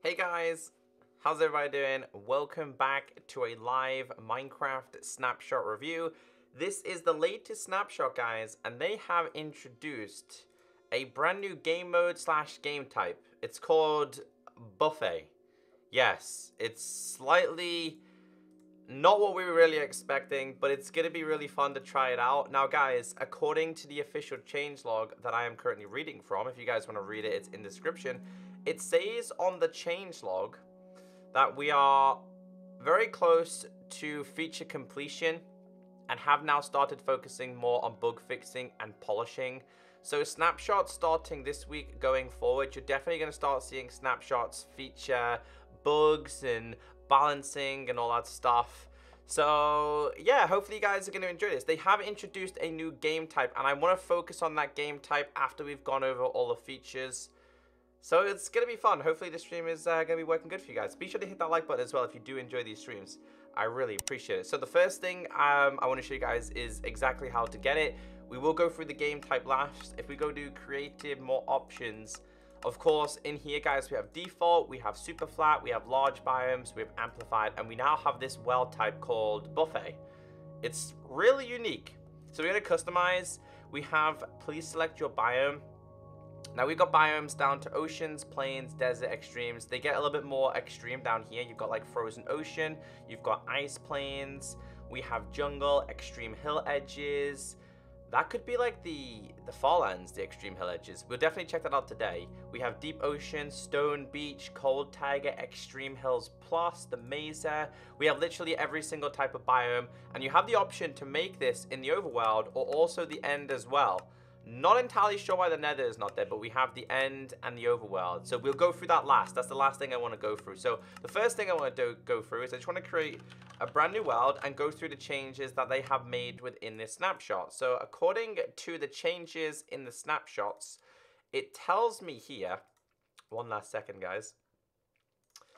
Hey guys, how's everybody doing? Welcome back to a live Minecraft Snapshot review. This is the latest snapshot, guys, and they have introduced a brand new game mode / game type. It's called Buffet. Yes, it's slightly not what we were really expecting, but it's going to be really fun to try it out. Now, guys, according to the official changelog that I am currently reading from, if you guys want to read it, it's in the description. It says on the changelog that we are very close to feature completion and have now started focusing more on bug fixing and polishing. So snapshots starting this week going forward, you're definitely going to start seeing snapshots feature bugs and balancing and all that stuff. So yeah, hopefully you guys are going to enjoy this. They have introduced a new game type, and I want to focus on that game type after we've gone over all the features. So it's going to be fun. Hopefully this stream is going to be working good for you guys. Be sure to hit that like button as well if you do enjoy these streams. I really appreciate it. So the first thing I want to show you guys is exactly how to get it. We will go through the game type last. If we go to creative, more options. Of course, in here, guys, we have default, we have super flat, we have large biomes, we have amplified, and we now have this well type called buffet. It's really unique. So we're going to customize. We have please select your biome. Now we've got biomes down to oceans, plains, desert, extremes. They get a little bit more extreme down here. You've got like frozen ocean, you've got ice plains, we have jungle, extreme hill edges. That could be like the farlands, the extreme hill edges. We'll definitely check that out today. We have deep ocean, stone beach, cold taiga, extreme hills plus, the mesa. We have literally every single type of biome, and you have the option to make this in the overworld or also the end as well. Not entirely sure why the Nether is not there, but we have the end and the overworld. So we'll go through that last. That's the last thing I want to go through. So the first thing I want to go through is I just want to create a brand new world and go through the changes that they have made within this snapshot. So according to the changes in the snapshots, it tells me here, one last second, guys.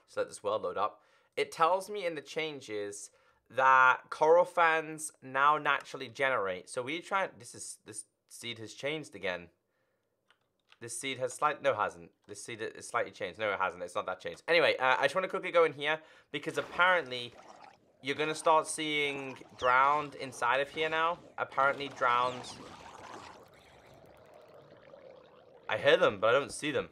So let this world load up. It tells me in the changes that coral fans now naturally generate. So we try, this seed has changed again. This seed has no, it hasn't. This seed is slightly changed. No, it hasn't. It's not that changed. Anyway, I just want to quickly go in here because apparently you're going to start seeing drowned inside of here now. Apparently drowned. I hear them, but I don't see them.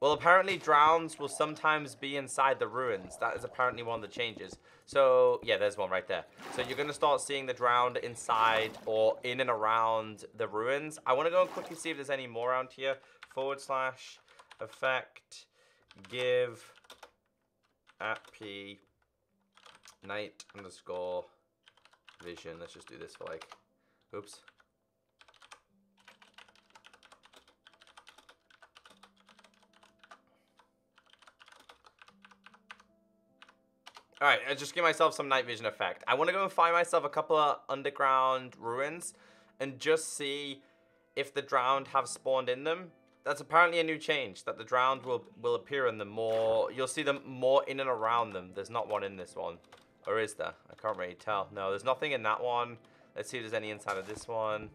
Well, apparently drowns will sometimes be inside the ruins. That is apparently one of the changes. So, yeah, there's one right there. So you're going to start seeing the drowned inside or in and around the ruins. I want to go and quickly see if there's any more around here. / effect give @p night _ vision. Let's just do this for like, oops. Alright, I just give myself some night vision effect. I want to go and find myself a couple of underground ruins and just see if the drowned have spawned in them. That's apparently a new change, that the drowned will appear in them more. You'll see them more in and around them. There's not one in this one. Or is there? I can't really tell. No, there's nothing in that one. Let's see if there's any inside of this one.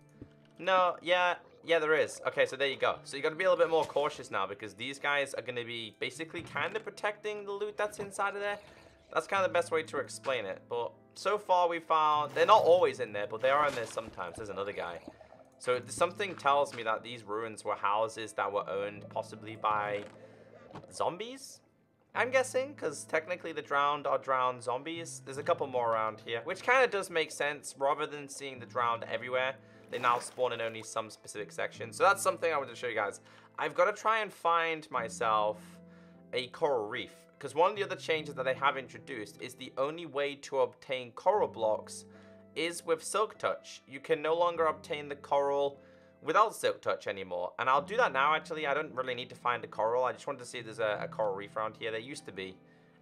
No, yeah, there is. Okay, so there you go. So you got to be a little bit more cautious now because these guys are going to be basically kind of protecting the loot that's inside of there. That's kind of the best way to explain it. But so far we found, they're not always in there, but they are in there sometimes. There's another guy. So something tells me that these ruins were houses that were owned possibly by zombies, I'm guessing, because technically the drowned are drowned zombies. There's a couple more around here, which kind of does make sense. Rather than seeing the drowned everywhere, they now spawn in only some specific sections. So that's something I wanted to show you guys. I've got to try and find myself a coral reef. Because one of the other changes that they have introduced is the only way to obtain coral blocks is with Silk Touch. You can no longer obtain the coral without Silk Touch anymore. And I'll do that now, actually. I don't really need to find a coral. I just wanted to see if there's a coral reef around here. There used to be.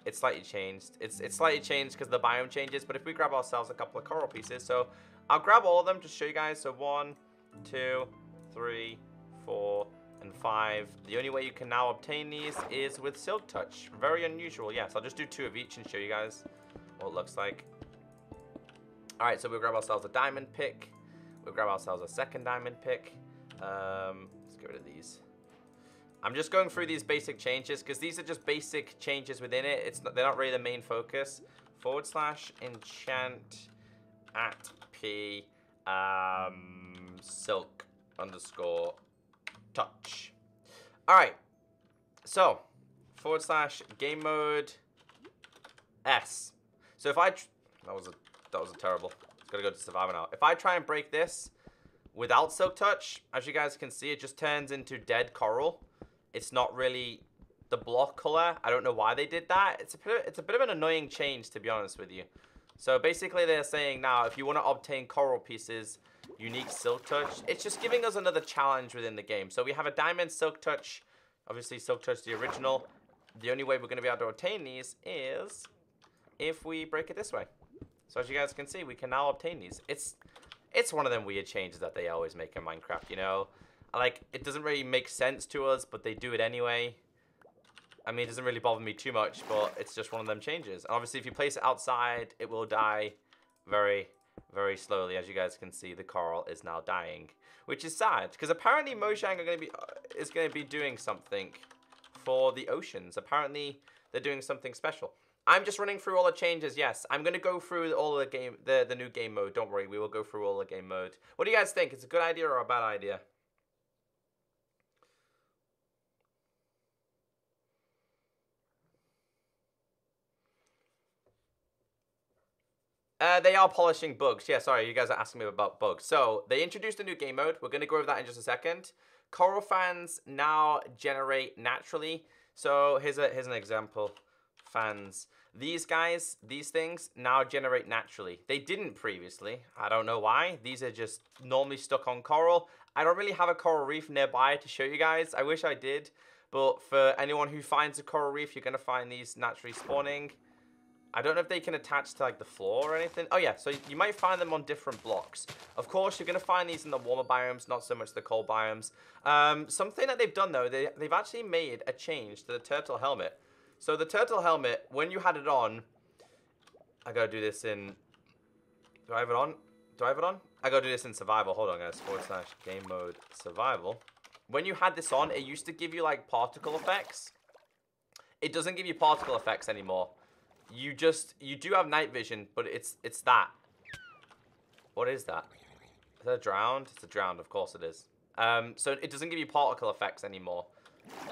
It's slightly changed. It's slightly changed because the biome changes. But if we grab ourselves a couple of coral pieces. So I'll grab all of them to show you guys. So 1, 2, 3, 4... and 5. The only way you can now obtain these is with Silk Touch. Very unusual. Yes, I'll just do 2 of each and show you guys what it looks like. Alright, so we'll grab ourselves a diamond pick. We'll grab ourselves a second diamond pick. Let's get rid of these. I'm just going through these basic changes because these are just basic changes within it. They're not really the main focus. / enchant at p silk _ touch. All right. So / game mode S. So if I that was a terrible. It's gotta go to survival now. If I try and break this without silk touch, as you guys can see, it just turns into dead coral. It's not really the block color. I don't know why they did that. It's a bit of an annoying change, to be honest with you. So basically they're saying now if you want to obtain coral pieces, you need silk touch. It's just giving us another challenge within the game. So we have a diamond silk touch. Obviously silk touch the original. The only way we're going to be able to obtain these is if we break it this way. So as you guys can see, we can now obtain these. It's one of them weird changes that they always make in Minecraft, you know? Like, it doesn't really make sense to us, but they do it anyway. I mean, it doesn't really bother me too much, but it's just one of them changes. And obviously, if you place it outside, it will die very, very slowly. As you guys can see, the coral is now dying, which is sad. Because apparently, Mojang is going to be doing something for the oceans. Apparently, they're doing something special. I'm just running through all the changes, yes. I'm going to go through all the new game mode. Don't worry, we will go through all the game mode. What do you guys think? It's a good idea or a bad idea? They are polishing bugs. Yeah, sorry, you guys are asking me about bugs. So, they introduced a new game mode. We're going to go over that in just a second. Coral fans now generate naturally. So, here's an example. Fans. These guys, these things, now generate naturally. They didn't previously. I don't know why. These are just normally stuck on coral. I don't really have a coral reef nearby to show you guys. I wish I did. But for anyone who finds a coral reef, you're going to find these naturally spawning. I don't know if they can attach to like the floor or anything. Oh yeah, so you might find them on different blocks. Of course, you're going to find these in the warmer biomes, not so much the cold biomes. Something that they've done though, they've actually made a change to the turtle helmet. So the turtle helmet, when you had it on, I gotta do this in, do I have it on? Do I have it on? I gotta do this in survival. Hold on guys, / game mode survival. When you had this on, it used to give you like particle effects. It doesn't give you particle effects anymore. You do have night vision, but it's that. What is that? Is that a drowned? It's a drowned, of course it is. So it doesn't give you particle effects anymore.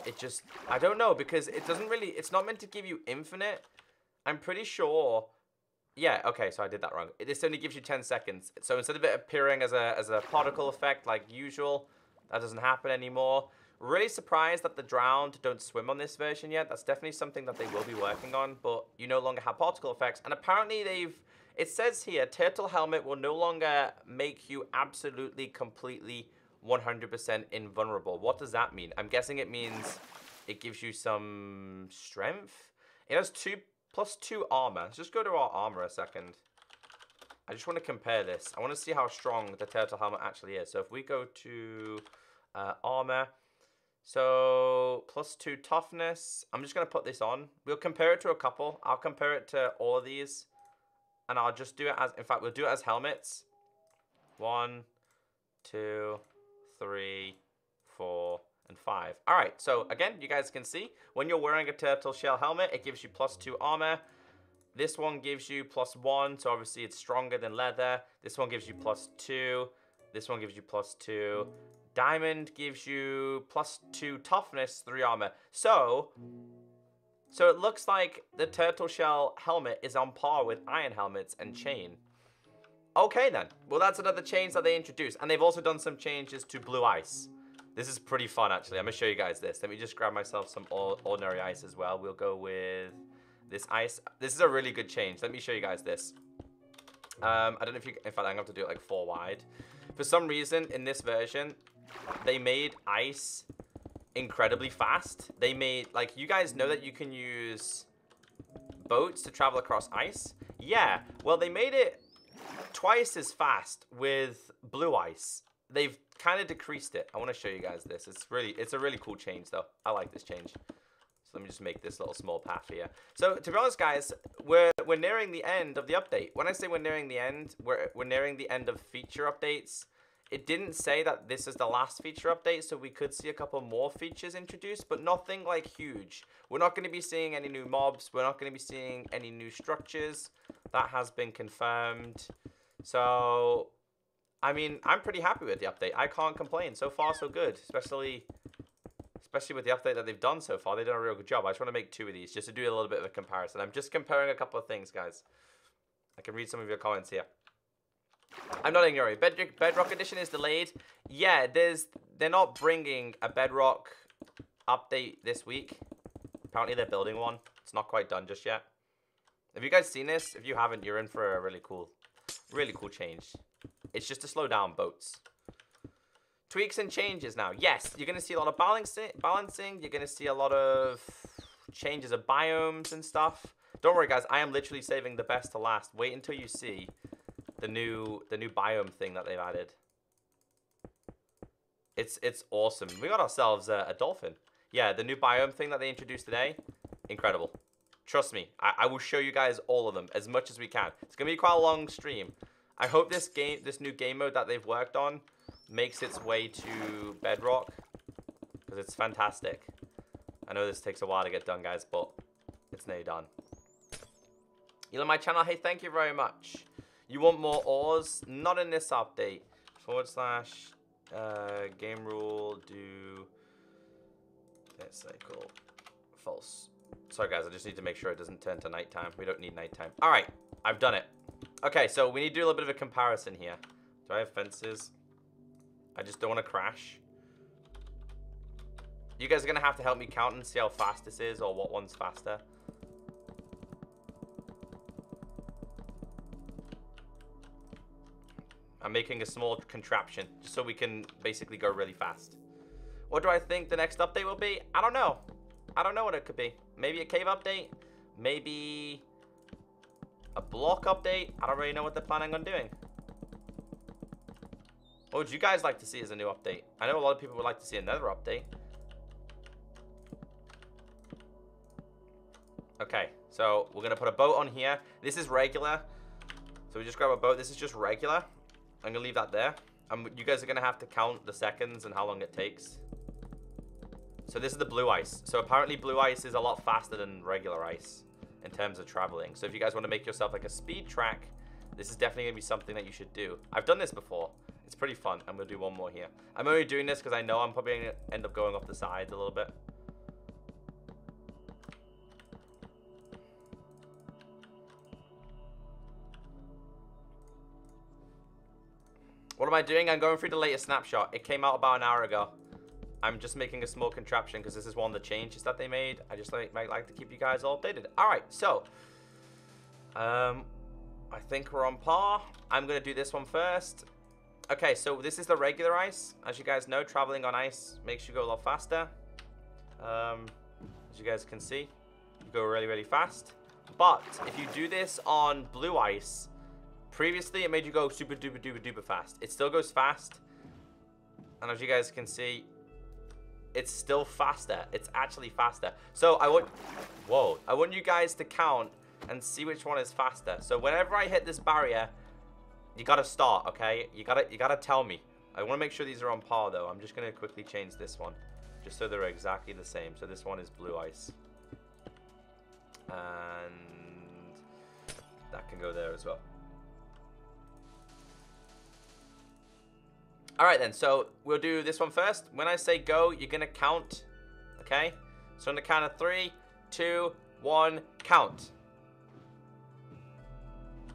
It just, I don't know, because it doesn't really, it's not meant to give you infinite. I'm pretty sure, yeah, okay, so I did that wrong. This only gives you 10 seconds. So instead of it appearing as a particle effect like usual, that doesn't happen anymore. Really surprised that the drowned don't swim on this version yet. That's definitely something that they will be working on, but you no longer have particle effects. And apparently it says here, turtle helmet will no longer make you absolutely, completely 100% invulnerable. What does that mean? I'm guessing it means it gives you some strength. It has +2 armor. Let's just go to our armor a second. I just want to compare this. I want to see how strong the turtle helmet actually is. So if we go to armor, so +2 toughness. I'm just going to put this on. We'll compare it to a couple. I'll compare it to all of these. And I'll just do it as, in fact, we'll do it as helmets. 1, 2, 3, 4, and 5. All right, so again, you guys can see when you're wearing a turtle shell helmet, it gives you +2 armor. This one gives you +1, so obviously it's stronger than leather. This one gives you +2. This one gives you +2. Diamond gives you +2 toughness, 3 armor. So it looks like the turtle shell helmet is on par with iron helmets and chain. Okay then, well that's another change that they introduced. And they've also done some changes to blue ice. This is pretty fun actually. I'm going to show you guys this. Let me just grab myself some ordinary ice as well. We'll go with this ice. This is a really good change. Let me show you guys this. I don't know if you, in fact I'm going to have to do it like 4 wide. For some reason in this version, they made ice incredibly fast. They made, like, you guys know that you can use boats to travel across ice? Yeah, well they made it twice as fast with blue ice. They've kind of decreased it. I want to show you guys this. It's a really cool change though. I like this change. So let me just make this little small path here. So to be honest guys, we're nearing the end of the update. When I say we're nearing the end, we're nearing the end of feature updates. it didn't say that this is the last feature update, so we could see a couple more features introduced, but nothing like huge. We're not going to be seeing any new mobs. We're not going to be seeing any new structures. That has been confirmed. So, I mean, I'm pretty happy with the update. I can't complain. So far, so good. Especially with the update that they've done so far. They've done a real good job. I just want to make 2 of these just to do a little bit of a comparison. I'm just comparing a couple of things, guys. I can read some of your comments here. I'm not ignoring. Bedrock Edition is delayed. Yeah, they're not bringing a Bedrock update this week. Apparently they're building one. It's not quite done just yet. Have you guys seen this? If you haven't, you're in for a really cool change. It's just to slow down boats. Tweaks and changes now. Yes, you're going to see a lot of balancing. You're going to see a lot of changes of biomes and stuff. Don't worry, guys. I am literally saving the best to last. Wait until you see the new biome thing that they've added. It's awesome. We got ourselves a dolphin. Yeah, the new biome thing that they introduced today, incredible. Trust me, I will show you guys all of them as much as we can. It's gonna be quite a long stream. I hope this new game mode that they've worked on makes its way to Bedrock, because it's fantastic. I know this takes a while to get done, guys, but it's nearly done. You like my channel? Hey, thank you very much. You want more ores? Not in this update. / game rule do cycle false. Sorry guys, I just need to make sure it doesn't turn to nighttime. We don't need nighttime. All right, I've done it. Okay, so we need to do a little bit of a comparison here. Do I have fences? I just don't want to crash. You guys are gonna have to help me count and see how fast this is, or what one's faster. I'm making a small contraption just so we can basically go really fast. What do I think the next update will be? I don't know. I don't know what it could be. Maybe a cave update. Maybe a block update. I don't really know what they're planning on doing. What would you guys like to see as a new update? I know a lot of people would like to see another update. Okay, so we're going to put a boat on here. This is regular. So we just grab a boat. This is just regular. I'm going to leave that there. You guys are going to have to count the seconds and how long it takes. So this is the blue ice. So apparently blue ice is a lot faster than regular ice in terms of traveling. So if you guys want to make yourself like a speed track, this is definitely going to be something that you should do. I've done this before. It's pretty fun. I'm going to do one more here. I'm only doing this because I know I'm probably going to end up going off the sides a little bit. What am I doing? I'm going through the latest snapshot. It came out about an hour ago. I'm just making a small contraption because this is one of the changes that they made. I just might like to keep you guys all updated. All right, so I think we're on par. I'm going to do this one first. Okay, so this is the regular ice. As you guys know, traveling on ice makes you go a lot faster. As you guys can see, you go really, really fast. But if you do this on blue ice, previously it made you go super duper duper duper fast. It still goes fast. And as you guys can see, it's still faster. It's actually faster. So I want you guys to count and see which one is faster. So whenever I hit this barrier, you gotta start, okay? You gotta tell me. I want to make sure these are on par though. I'm just gonna quickly change this one, just so they're exactly the same. So this one is blue ice, and that can go there as well. All right then, so we'll do this one first. When I say go, you're gonna count, okay? So on the count of 3, 2, 1, count.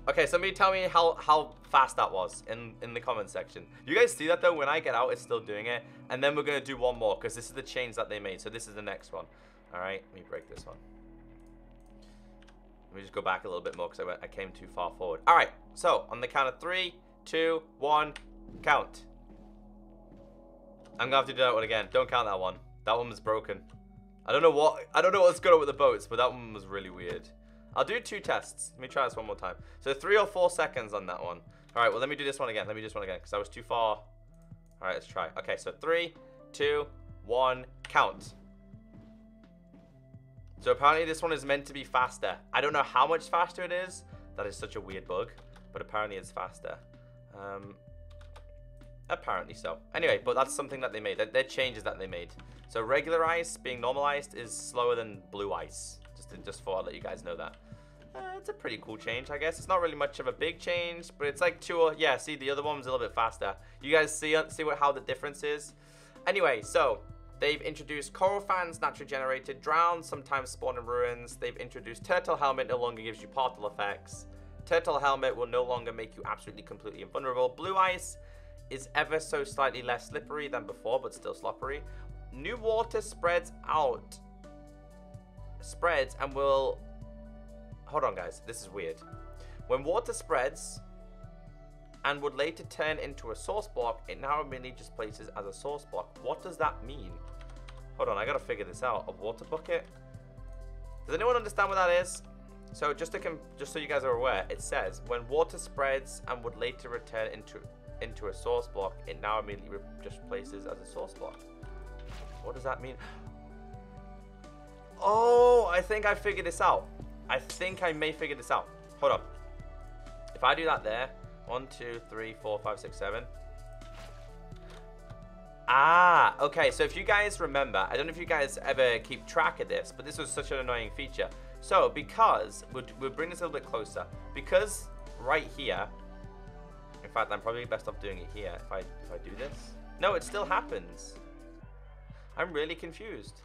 Okay, somebody tell me how fast that was in the comment section. You guys see that though? When I get out, it's still doing it. And then we're gonna do one more because this is the change that they made. So this is the next one. All right, let me break this one. Let me just go back a little bit more because I came too far forward. All right, so on the count of 3, 2, 1, count. I'm gonna have to do that one again. Don't count that one. That one was broken. I don't know what's going on with the boats, but that one was really weird. I'll do 2 tests. Let me try this one more time. So 3 or 4 seconds on that one. All right, well, let me do this one again. Let me do this one again because I was too far. All right, let's try. Okay, so 3, 2, 1, count. So apparently this one is meant to be faster. I don't know how much faster it is. That is such a weird bug, but apparently it's faster. Apparently so. Anyway, but that's something that they made. They're changes that they made. So regular ice being normalized is slower than blue ice. Just thought I'd let you guys know that. It's a pretty cool change, I guess. It's not really much of a big change, but it's like yeah, see, the other one was a little bit faster. You guys see how the difference is? Anyway, so they've introduced coral fans, naturally generated, drown, sometimes spawn in ruins. They've introduced turtle helmet, no longer gives you particle effects. Turtle helmet will no longer make you absolutely completely invulnerable. Blue ice is ever so slightly less slippery than before, but still slippery. New water spreads and will... Hold on, guys. This is weird. When water spreads and would later turn into a source block, it now immediately just places as a source block. What does that mean? Hold on, I gotta figure this out. A water bucket? Does anyone understand what that is? So just so you guys are aware, it says when water spreads and would later return into a source block, it now immediately just places as a source block. What does that mean? Oh, I think I figured this out. I think I may figure this out. Hold on. If I do that there, 1, 2, 3, 4, 5, 6, 7. Ah, okay. So if you guys remember, I don't know if you guys ever keep track of this, but this was such an annoying feature. So because we'll bring this a little bit closer. Because right here, in fact, I'm probably best off doing it here. If I do this, no, it still happens. I'm really confused.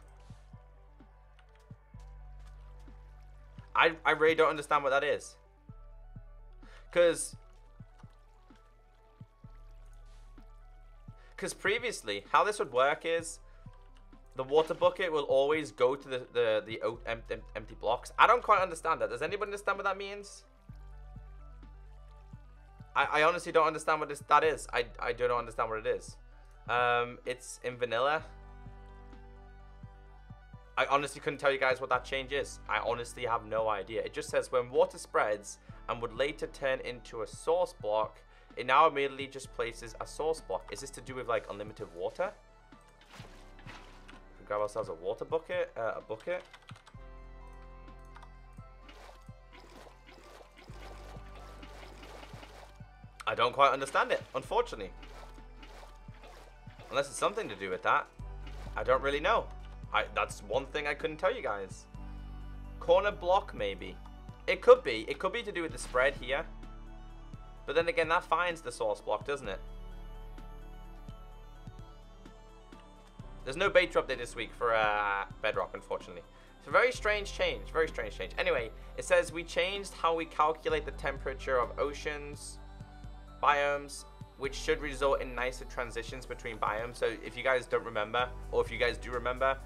I really don't understand what that is. Because previously, how this would work is the water bucket will always go to the empty blocks. I don't quite understand that. Does anybody understand what that means? I honestly don't understand what that is. I don't understand what it is. It's in vanilla. I honestly couldn't tell you guys what that change is. I honestly have no idea. It just says when water spreads and would later turn into a source block, it now immediately just places a source block. Is this to do with like unlimited water? We grab ourselves a water bucket, a bucket. I don't quite understand it, unfortunately. Unless it's something to do with that. I don't really know. That's one thing I couldn't tell you guys. Corner block, maybe. It could be. It could be to do with the spread here. But then again, that finds the source block, doesn't it? There's no beta update this week for Bedrock, unfortunately. It's a very strange change. Very strange change. Anyway, it says we changed how we calculate the temperature of oceans, biomes, which should result in nicer transitions between biomes. So if you guys don't remember, or if you guys do remember,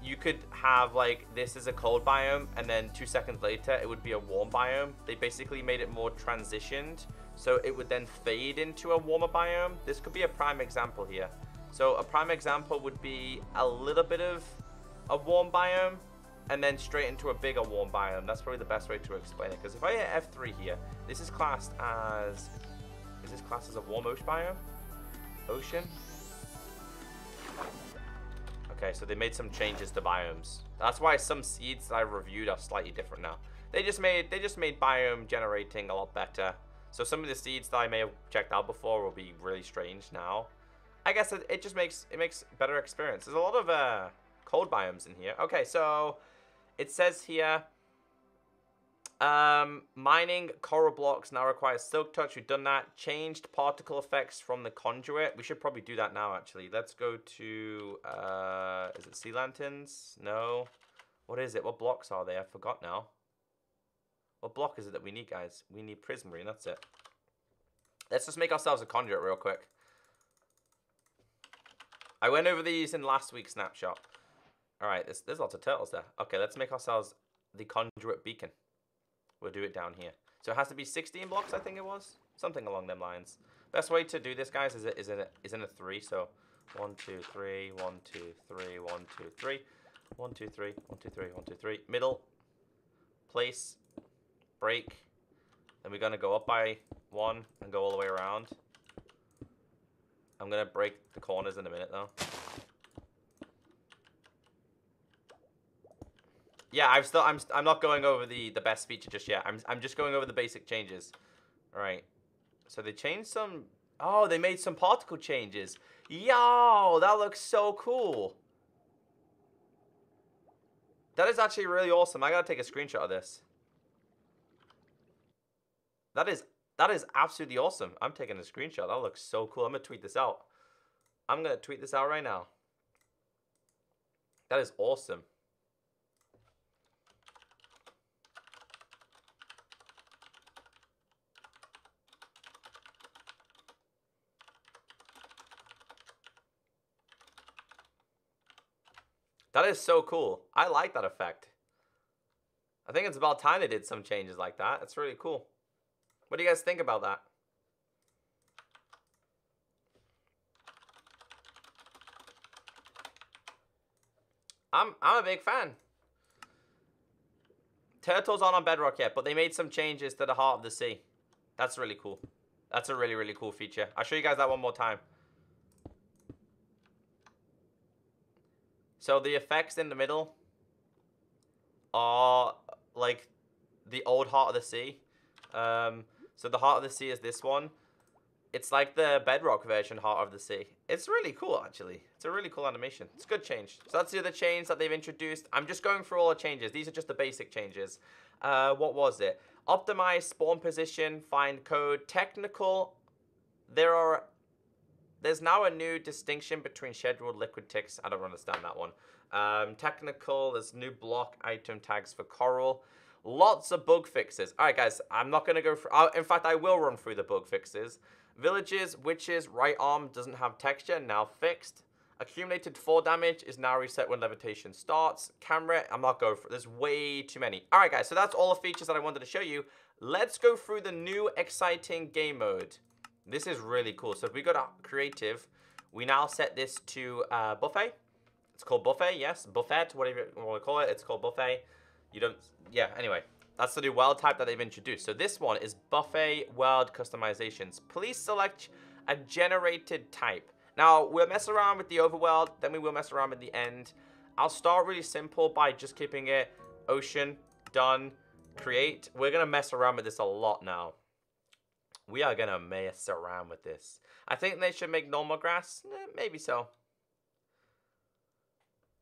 you could have like this is a cold biome and then 2 seconds later it would be a warm biome. They basically made it more transitioned, so it would then fade into a warmer biome. This could be a prime example here. So a prime example would be a little bit of a warm biome and then straight into a bigger warm biome. That's probably the best way to explain it, because if I hit F3 here, this is classed as, is this classed as a warm ocean biome? Ocean? Okay, so they made some changes to biomes. That's why some seeds that I reviewed are slightly different now. They just made biome generating a lot better. So some of the seeds that I may have checked out before will be really strange now. I guess it just makes better experience. There's a lot of cold biomes in here. Okay, so it says here mining coral blocks now requires silk touch. We've done that. Changed particle effects from the conduit. We should probably do that now, actually. Let's go to is it sea lanterns? No. What is it? What blocks are they? I forgot now. What block is it that we need, guys? We need prismarine. That's it. Let's just make ourselves a conduit real quick. I went over these in last week's snapshot. All right, there's lots of turtles there. Okay, let's make ourselves the conduit beacon. We'll do it down here. So it has to be 16 blocks, I think it was. Something along them lines. Best way to do this, guys, is in a 3. So 1, 2, 3, 1, 2, 3, 1, 2, 3. 1, 2, 3, 1, 2, 3, 1, 2, 3. Middle. Place. Break. Then we're going to go up by 1 and go all the way around. I'm going to break the corners in a minute, though. Yeah, I'm not going over the best feature just yet. I'm just going over the basic changes. All right. So they changed some Oh, they made some particle changes. Yo, that looks so cool. That is actually really awesome. I gotta take a screenshot of this. That is absolutely awesome. I'm taking a screenshot. That looks so cool. I'm gonna tweet this out. I'm gonna tweet this out right now. That is awesome. That is so cool. I like that effect. I think it's about time they did some changes like that. It's really cool. What do you guys think about that? I'm a big fan. Turtles aren't on Bedrock yet, but they made some changes to the heart of the sea. That's really cool. That's a really, really cool feature. I'll show you guys that one more time. So the effects in the middle are like the old heart of the sea. So the heart of the sea is this one. It's like the Bedrock version heart of the sea. It's really cool, actually. It's a really cool animation. It's a good change. So that's the other change that they've introduced. I'm just going through all the changes. These are just the basic changes. What was it? Optimize spawn position, find code, technical. There's now a new distinction between scheduled liquid ticks. I don't understand that one. Technical, there's new block item tags for coral. Lots of bug fixes. All right, guys, I'm not going to go through. In fact, I will run through the bug fixes. Villages, witches, right arm doesn't have texture, now fixed. Accumulated fall damage is now reset when levitation starts. Camera, I'm not going for. There's way too many. All right, guys, so that's all the features that I wanted to show you. Let's go through the new exciting game mode. This is really cool. So if we go to creative, we now set this to buffet. It's called buffet, yes. Buffet, whatever you want to call it. It's called buffet. You don't, yeah, anyway. That's the new world type that they've introduced. So this one is buffet world customizations. Please select a generated type. Now, we'll mess around with the overworld, then we will mess around with the end. I'll start really simple by just keeping it ocean, done, create. We're going to mess around with this a lot now. We are going to mess around with this. I think they should make normal grass. Maybe so.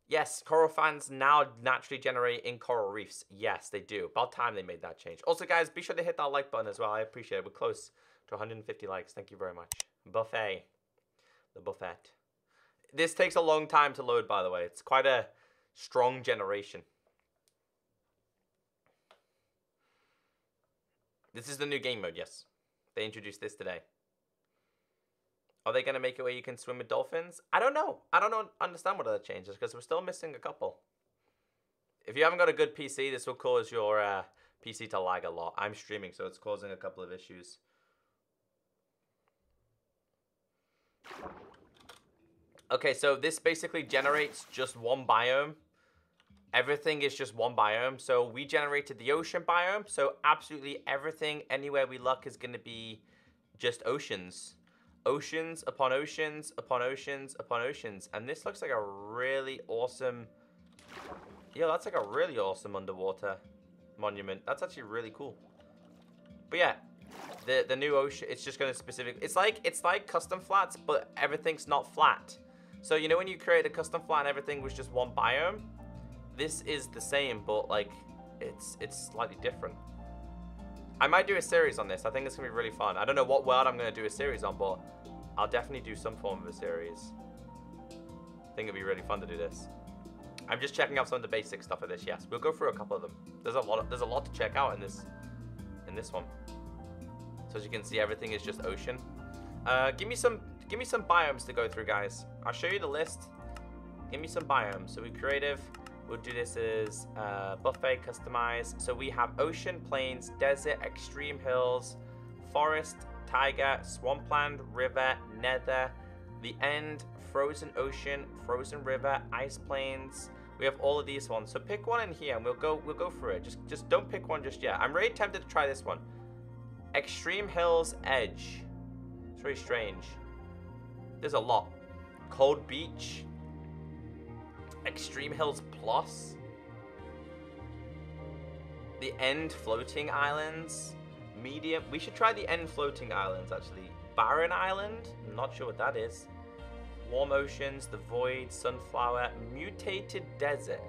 Yes, coral fans now naturally generate in coral reefs. Yes, they do. About time they made that change. Also, guys, be sure to hit that like button as well. I appreciate it. We're close to 150 likes. Thank you very much. Buffet. The buffet. This takes a long time to load, by the way. It's quite a strong generation. This is the new game mode, yes. They introduced this today. Are they going to make it where you can swim with dolphins? I don't know. I don't understand what other changes because we're still missing a couple. If you haven't got a good PC, this will cause your PC to lag a lot. I'm streaming, so it's causing a couple of issues. Okay, so this basically generates just one biome. Everything is just one biome. So we generated the ocean biome. So absolutely everything, anywhere we look, is going to be just oceans. Oceans upon oceans upon oceans upon oceans. And this looks like a really awesome... Yeah, that's like a really awesome underwater monument. That's actually really cool. But yeah, the new ocean, it's just going to specific... It's like custom flats, but everything's not flat. So, you know when you create a custom flat and everything was just one biome? This is the same, but like, it's slightly different. I might do a series on this. I think it's going to be really fun. I don't know what world I'm going to do a series on, but I'll definitely do some form of a series. I think it'd be really fun to do this. I'm just checking out some of the basic stuff of this. Yes, we'll go through a couple of them. There's a lot to check out in this one. So as you can see, everything is just ocean. Give me some biomes to go through, guys. I'll show you the list. Give me some biomes. So we creative. We'll do this as buffet, customize. So we have ocean, plains, desert, extreme hills, forest, taiga, swampland, river, nether, the end, frozen ocean, frozen river, ice plains. We have all of these ones. So pick one in here and we'll go through it. Just don't pick one just yet. I'm really tempted to try this one. Extreme hills, edge. It's very strange. There's a lot. Cold beach. Extreme Hills Plus. The End Floating Islands. Medium. We should try the End Floating Islands, actually. barren island. I'm not sure what that is. Warm oceans, the void, sunflower, mutated desert,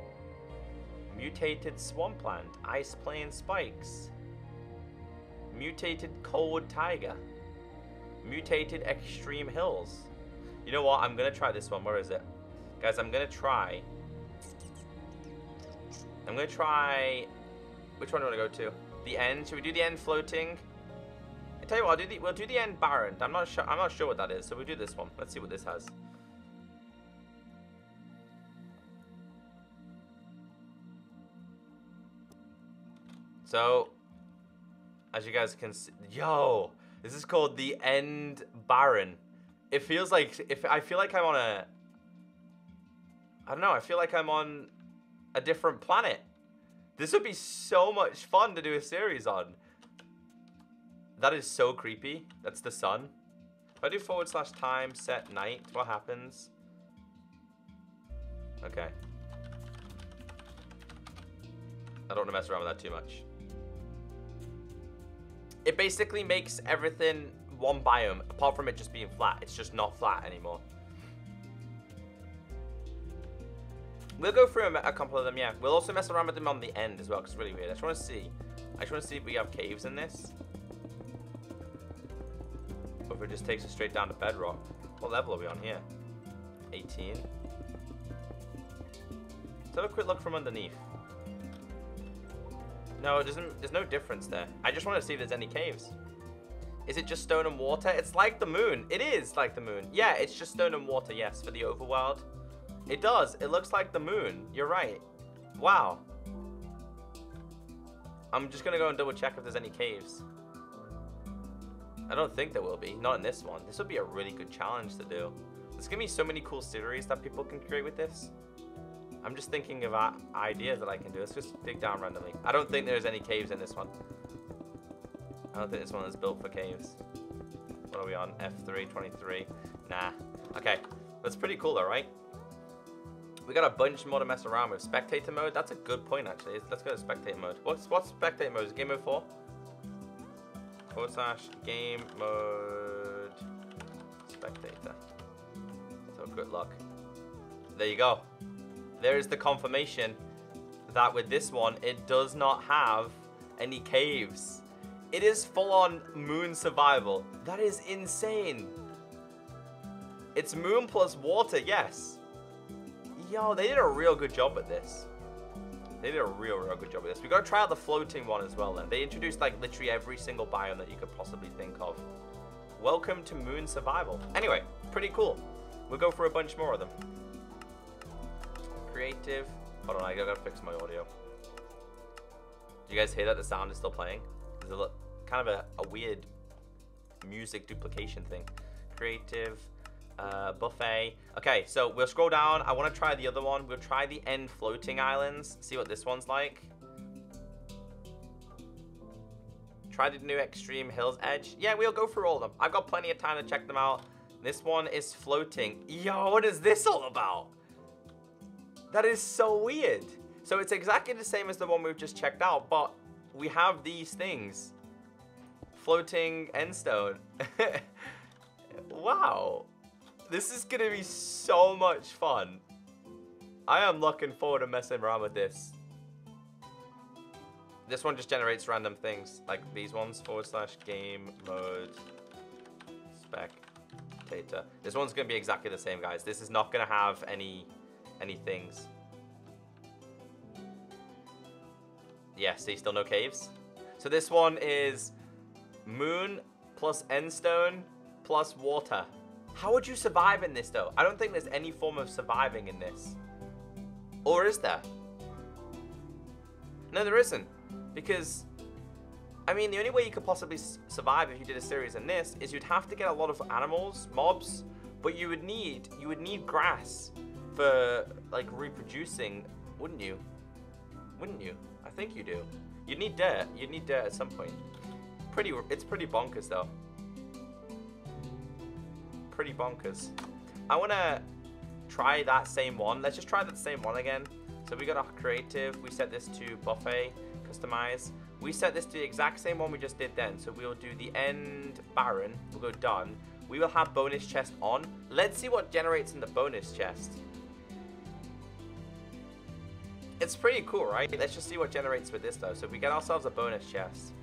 mutated swampland, ice plain spikes, mutated cold taiga, mutated extreme hills. You know what? I'm gonna try this one. Where is it? Guys, I'm gonna try. Which one do I want to go to? The end. Should we do the end floating? I tell you what, we'll do the end barren. I'm not sure what that is, so we'll do this one. Let's see what this has. So, as you guys can see, yo, this is called the end barren. It feels like, I feel like I'm on a, I don't know, I feel like I'm on a different planet. This would be so much fun to do a series on. That is so creepy. That's the sun. If I do /time set night, what happens? Okay. I don't want to mess around with that too much. It basically makes everything one biome, apart from it just being flat. It's just not flat anymore. We'll go through a couple of them, yeah. We'll also mess around with them on the end as well, because it's really weird. I just want to see if we have caves in this. Or if it just takes us straight down to bedrock. What level are we on here? 18. Let's have a quick look from underneath. No, it doesn't. There's no difference there. I just want to see if there's any caves. Is it just stone and water? It's like the moon. It is like the moon. Yeah, it's just stone and water, yes, for the overworld. It does. It looks like the moon. You're right. Wow. I'm just going to go and double check if there's any caves. I don't think there will be. Not in this one. This would be a really good challenge to do. There's going to be so many cool series that people can create with this. I'm just thinking of ideas that I can do. Let's just dig down randomly. I don't think there's any caves in this one. I don't think this one is built for caves. What are we on? F3, 23. Nah. Okay. That's pretty cool though, right? We got a bunch more to mess around with. Spectator mode? That's a good point, actually. Let's go to spectator mode. What's spectator mode? Is it game mode 4? /game mode spectator. So good luck. There you go. There is the confirmation that with this one, it does not have any caves. It is full-on moon survival. That is insane. It's moon plus water, yes. Yo, they did a real good job at this. They did a real good job with this. We got to try out the floating one as well then. They introduced like literally every single biome that you could possibly think of. Welcome to moon survival. Anyway, pretty cool. We'll go for a bunch more of them. Creative. Hold on, I gotta fix my audio. Do you guys hear that the sound is still playing? There's a kind of a weird music duplication thing. Creative. Buffet. Okay, so we'll scroll down. I want to try the other one. We'll try the end floating islands. See what this one's like. Try the new extreme hills edge. Yeah, we'll go through all of them. I've got plenty of time to check them out. This one is floating. Yo, what is this all about? That is so weird. So it's exactly the same as the one we've just checked out, but we have these things. Floating endstone. Wow. This is going to be so much fun. I am looking forward to messing around with this. This one just generates random things, like these ones, /game mode spectator. This one's going to be exactly the same, guys. This is not going to have any things. Yeah, see, still no caves. So this one is moon plus endstone plus water. How would you survive in this, though? I don't think there's any form of surviving in this. Or is there? No, there isn't. Because, I mean, the only way you could possibly survive if you did a series in this is you'd have to get a lot of animals, mobs, but you would need grass for, like, reproducing, wouldn't you? Wouldn't you? I think you do. You'd need dirt. You'd need dirt at some point. It's pretty bonkers, though. Pretty bonkers. I want to try that same one. Let's just try that same one again. So we got our creative. We set this to buffet, customize. We set this to the exact same one we just did then. So we'll do the end barren. We'll go done. We will have bonus chest on. Let's see what generates in the bonus chest. It's pretty cool, right? Let's just see what generates with this, though. So if we get ourselves a bonus chest.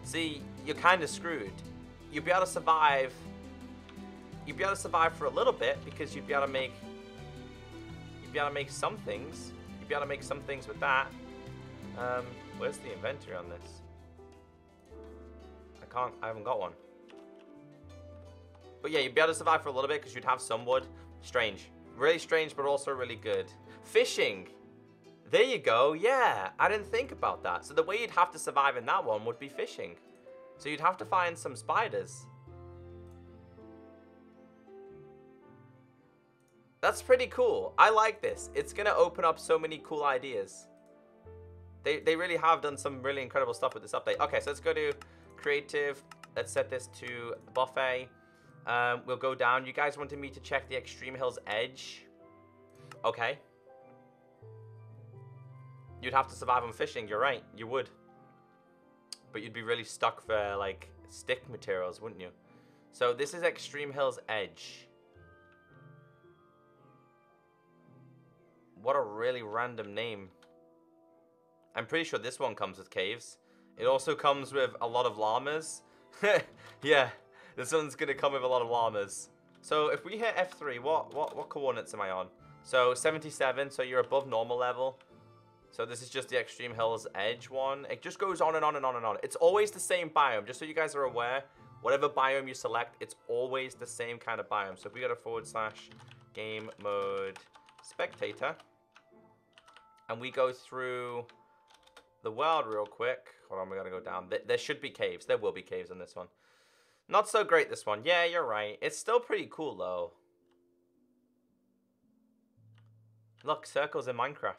See, you're kind of screwed. You'll be able to survive. You'd be able to survive for a little bit because you'd be able to make. You'd be able to make some things. You'd be able to make some things with that. Where's the inventory on this? I haven't got one. But yeah, you'd be able to survive for a little bit because you'd have some wood. Strange. Really strange, but also really good. Fishing. There you go. Yeah, I didn't think about that. So the way you'd have to survive in that one would be fishing. So you'd have to find some spiders. That's pretty cool. I like this. It's going to open up so many cool ideas. They really have done some really incredible stuff with this update. Okay, so let's go to creative. Let's set this to buffet. We'll go down. You guys wanted me to check the Extreme Hills Edge. Okay. You'd have to survive on fishing. You're right. You would. But you'd be really stuck for, like, stick materials, wouldn't you? So this is Extreme Hills Edge. What a really random name. I'm pretty sure this one comes with caves. It also comes with a lot of llamas. Yeah, this one's going to come with a lot of llamas. So if we hit F3, what coordinates am I on? So 77, so you're above normal level. So this is just the Extreme Hills Edge one. It just goes on and on and on and on. It's always the same biome, just so you guys are aware. Whatever biome you select, it's always the same kind of biome. So if we go to / game mode spectator, and we go through the world real quick. Hold on, we gotta go down. There should be caves. There will be caves on this one. Not so great, this one. Yeah, you're right. It's still pretty cool, though. Look, circles in Minecraft.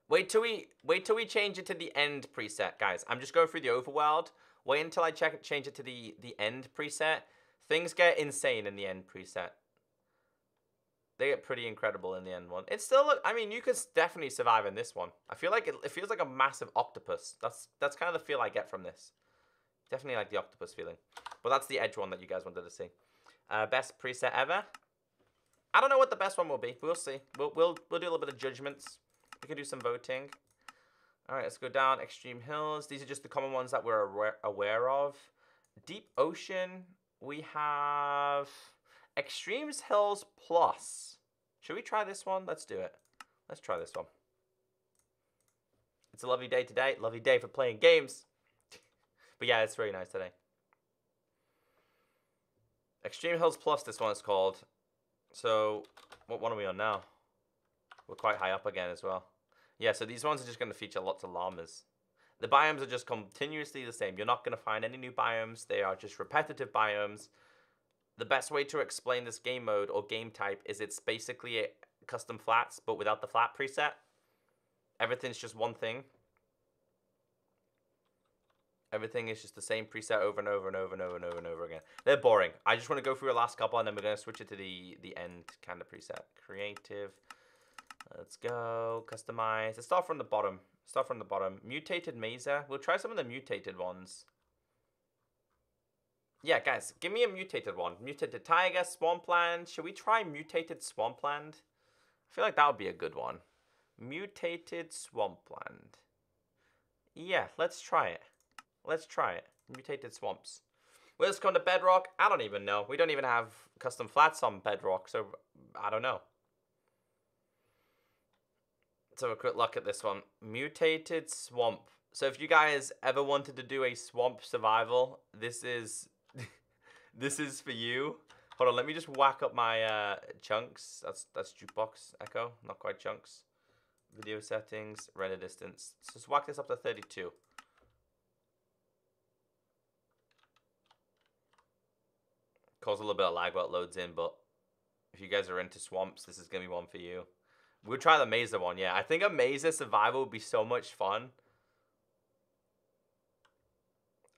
Wait till we change it to the end preset, guys. I'm just going through the overworld. Wait until I change it to the end preset. Things get insane in the end preset. They get pretty incredible in the end one. It's still, I mean, you could definitely survive in this one. I feel like it feels like a massive octopus. That's kind of the feel I get from this. Definitely like the octopus feeling. But that's the edge one that you guys wanted to see. Best preset ever. I don't know what the best one will be. We'll see. We'll do a little bit of judgments. We can do some voting. All right, let's go down. Extreme Hills. These are just the common ones that we're aware of. Deep Ocean. We have Extremes Hills Plus. Should we try this one? Let's do it. Let's try this one. It's a lovely day today. Lovely day for playing games. But yeah, it's really nice today. Extreme Hills Plus, this one is called. So, what one are we on now? We're quite high up again as well. Yeah, so these ones are just going to feature lots of llamas. The biomes are just continuously the same. You're not going to find any new biomes. They are just repetitive biomes. The best way to explain this game mode or game type is it's basically a custom flats, but without the flat preset. Everything's just one thing. Everything is just the same preset over and over and over and over and over and over again. They're boring. I just want to go through the last couple and then we're going to switch it to the end kind of preset. Creative. Let's go. Customize. Let's start from the bottom. Start from the bottom. Mutated Mesa. We'll try some of the mutated ones. Yeah, guys, give me a mutated one. Mutated Tiger, Swampland. Should we try Mutated Swampland? I feel like that would be a good one. Mutated Swampland. Yeah, let's try it. Let's try it. Mutated Swamps. Will this come to Bedrock? I don't even know. We don't even have custom flats on Bedrock, so I don't know. Let's have a quick look at this one. Mutated Swamp. So if you guys ever wanted to do a swamp survival, this is this is for you. Hold on, let me just whack up my chunks. That's jukebox echo, not quite chunks. Video settings, render distance. So just whack this up to 32. Cause a little bit of lag while it loads in, but if you guys are into swamps, this is gonna be one for you. We'll try the Mesa one, yeah. I think a Mesa survival would be so much fun.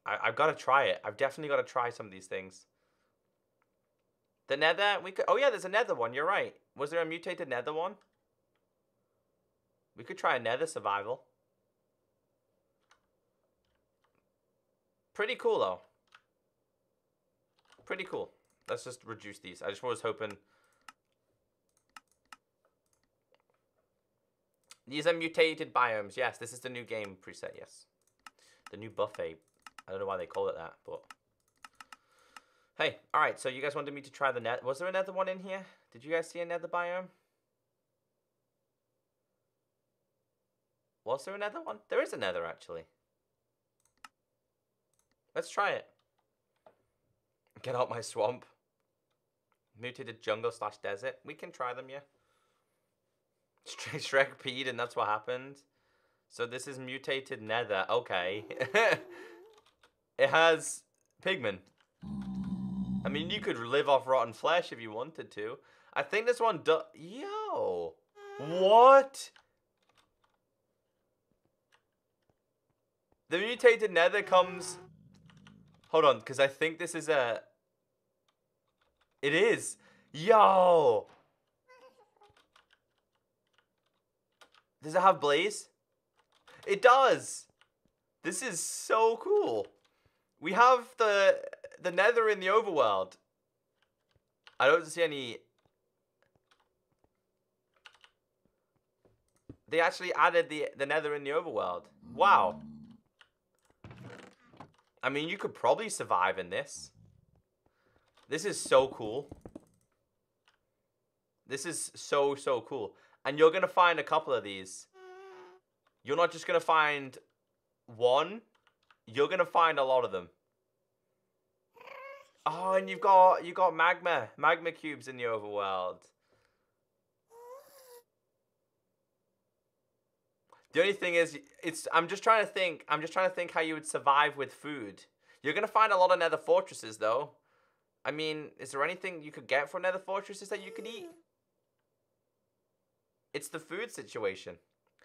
I've got to try it. I've definitely got to try some of these things. The Nether, we could. Oh yeah, there's a Nether one. You're right. Was there a mutated Nether one? We could try a Nether survival. Pretty cool, though. Pretty cool. Let's just reduce these. I just was hoping... These are mutated biomes. Yes, this is the new game preset, yes. The new buffet. I don't know why they call it that, but... Hey, alright, so you guys wanted me to try the net. Was there another one in here? Did you guys see a nether biome? Was there another one? There is a nether, actually. Let's try it. Get out my swamp. Mutated jungle / desert. We can try them, yeah. Shrek peed and that's what happened. So this is mutated nether. Okay. It has pigment. I mean, you could live off rotten flesh if you wanted to. I think this one does... Yo. What? The mutated nether comes... Hold on, because I think this is a... It is. Yo. Does it have blaze? It does. This is so cool. We have the nether in the overworld. I don't see any... They actually added the nether in the overworld. Wow. I mean, you could probably survive in this. This is so cool. This is so, so cool. And you're going to find a couple of these. You're not just going to find one. You're going to find a lot of them. Oh, and you got magma cubes in the overworld. The only thing is, I'm just trying to think how you would survive with food. You're going to find a lot of nether fortresses, though. I mean, is there anything you could get from nether fortresses that you could eat? It's the food situation.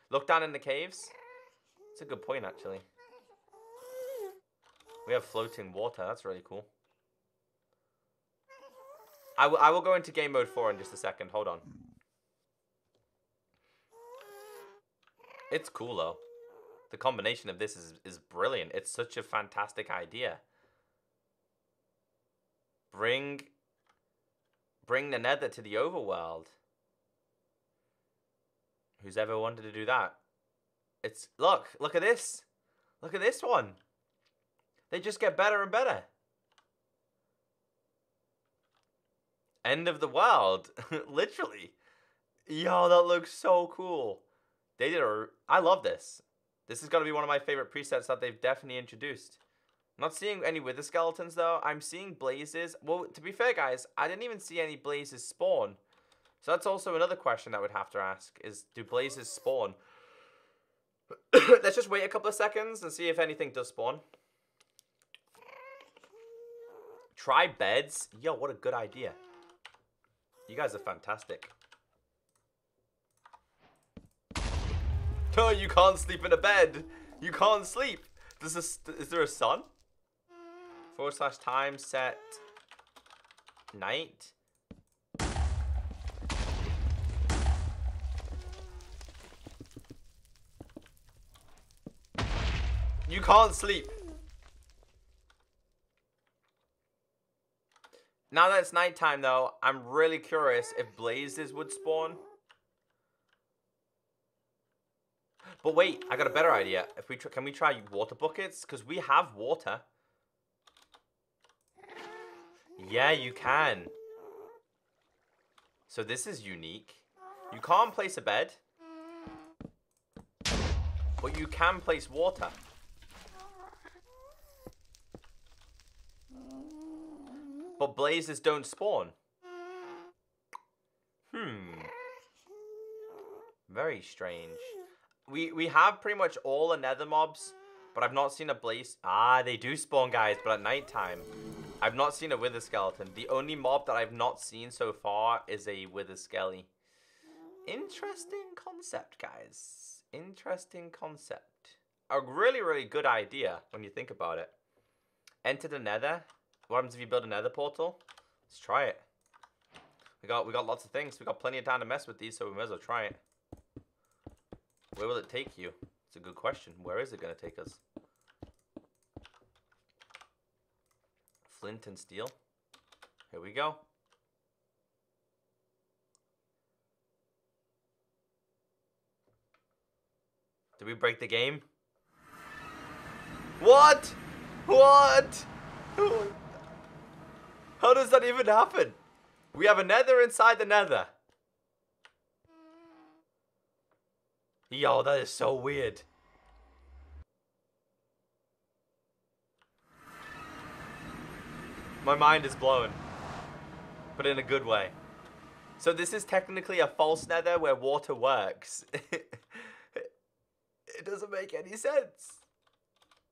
Look down in the caves. It's a good point, actually. We have floating water. That's really cool. I will go into game mode 4 in just a second. Hold on. It's cool, though. The combination of this is brilliant. It's such a fantastic idea. Bring the nether to the overworld. Who's ever wanted to do that? Look at this. Look at this one. They just get better and better. End of the world. Literally. Yo, that looks so cool. I love this. This is going to be one of my favorite presets that they've definitely introduced. I'm not seeing any wither skeletons, though. I'm seeing blazes. Well, to be fair, guys, I didn't even see any blazes spawn. So that's also another question that we'd have to ask, is do blazes spawn? Let's just wait a couple of seconds and see if anything does spawn. Try beds? Yo, what a good idea. You guys are fantastic. Oh, you can't sleep in a bed. You can't sleep. Is there a sun? / time set night. You can't sleep. Now that it's nighttime, though, I'm really curious if blazes would spawn. But wait, I got a better idea. Can we try water buckets? Because we have water. Yeah, you can. So this is unique. You can't place a bed, but you can place water. But blazes don't spawn. Very strange. We have pretty much all the nether mobs, but I've not seen a blaze. Ah, they do spawn, guys, but at nighttime. I've not seen a wither skeleton. The only mob that I've not seen so far is a wither skelly. Interesting concept, guys. Interesting concept. A really, really good idea when you think about it. Enter the nether. What happens if you build a nether portal? Let's try it. We got lots of things. We got plenty of time to mess with these, so we may as well try it. Where will it take you? It's a good question. Where is it going to take us? Flint and steel. Here we go. Did we break the game? What? What? How does that even happen? We have a nether inside the nether. Yo, that is so weird. My mind is blown. But in a good way. So this is technically a false nether where water works. It doesn't make any sense.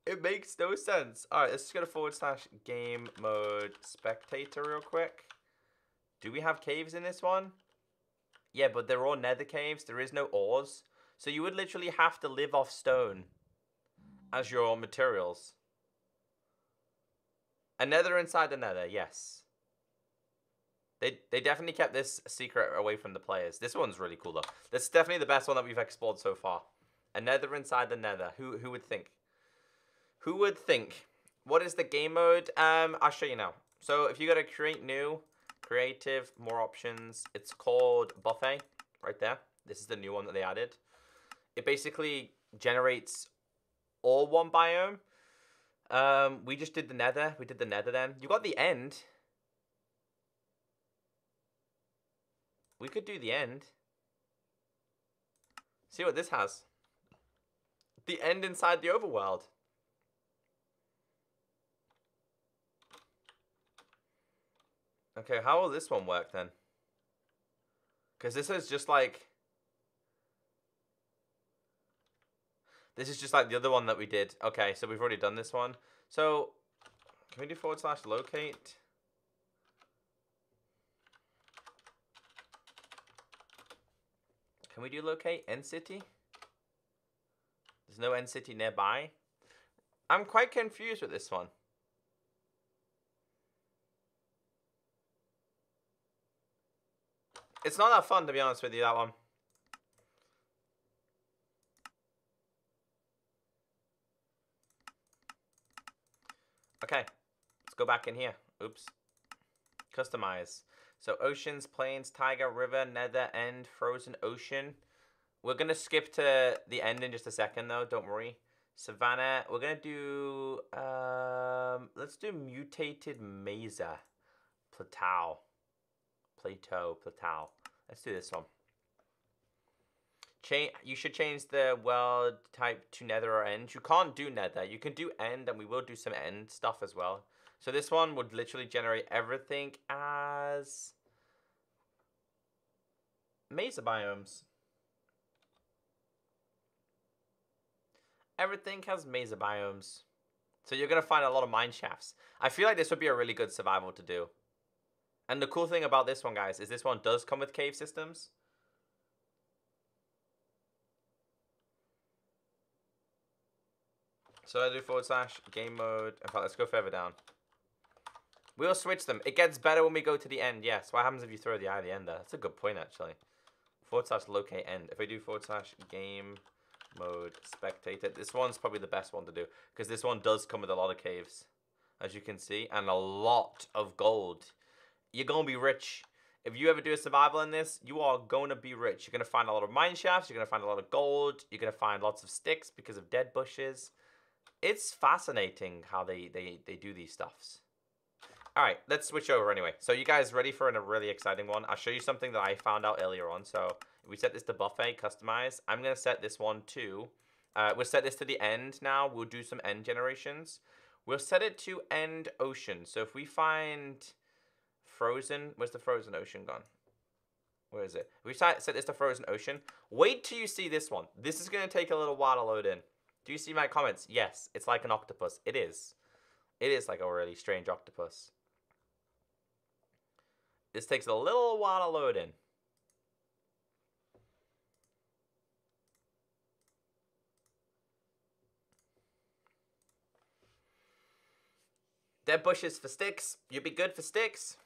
It makes no sense. Alright, let's just go to / game mode spectator real quick. Do we have caves in this one? Yeah, but they're all nether caves. There is no ores. So you would literally have to live off stone as your materials. A nether inside the nether, yes. They definitely kept this secret away from the players. This one's really cool though. This is definitely the best one that we've explored so far. A nether inside the nether. Who would think? Who would think? What is the game mode? I'll show you now. So if you go to create new, creative, more options, it's called buffet right there. This is the new one that they added. It basically generates all one biome. We just did the nether. We did the nether then. You got the end. We could do the end. See what this has. The end inside the overworld. Okay, how will this one work then? Because this is just like... This is just like the other one that we did. Okay, so we've already done this one. So, can we do / locate? Can we do locate end city? There's no end city nearby. I'm quite confused with this one. It's not that fun, to be honest with you, that one. Okay, let's go back in here. Oops. Customize. So oceans, plains, taiga, river, nether, end, frozen ocean. We're going to skip to the end in just a second though, don't worry. Savannah, we're going to do, let's do mutated mesa. Plateau. Let's do this one. You should change the world type to nether or end. You can't do nether. You can do end, and we will do some end stuff as well. So this one would literally generate everything as mesa biomes. Everything has mesa biomes. So you're going to find a lot of mine shafts. I feel like this would be a really good survival to do. And the cool thing about this one, guys, is this one does come with cave systems. So I do / game mode. In fact, let's go further down. We'll switch them. It gets better when we go to the end. Yes. What happens if you throw the eye at the end there? That's a good point, actually. / locate end. If we do / game mode spectator, this one's probably the best one to do because this one does come with a lot of caves, as you can see, and a lot of gold. You're gonna be rich. If you ever do a survival in this, you are going to be rich. You're going to find a lot of mine shafts. You're going to find a lot of gold. You're going to find lots of sticks because of dead bushes. It's fascinating how they do these stuffs. All right, let's switch over anyway. So you guys ready for a really exciting one? I'll show you something that I found out earlier on. So we set this to buffet, customize. I'm going to set this one to... we'll set this to the end now. We'll do some end generations. We'll set it to end ocean. So if we find... Frozen. Where's the frozen ocean gone? Where is it? We set this to frozen ocean. Wait till you see this one. This is going to take a little while to load in. Do you see my comments? Yes, it's like an octopus. It is. It is like a really strange octopus. This takes a little while to load in. Dead bushes for sticks. You'd be good for sticks.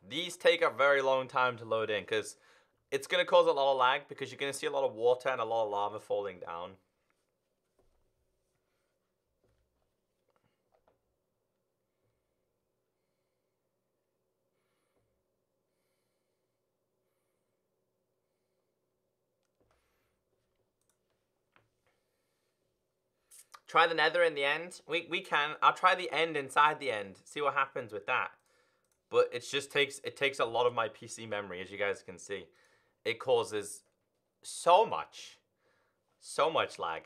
These take a very long time to load in because It's going to cause a lot of lag because you're going to see a lot of water and a lot of lava falling down. Try the nether in the end. We can. I'll try the end inside the end. See what happens with that. But it takes a lot of my PC memory, as you guys can see. It causes so much lag.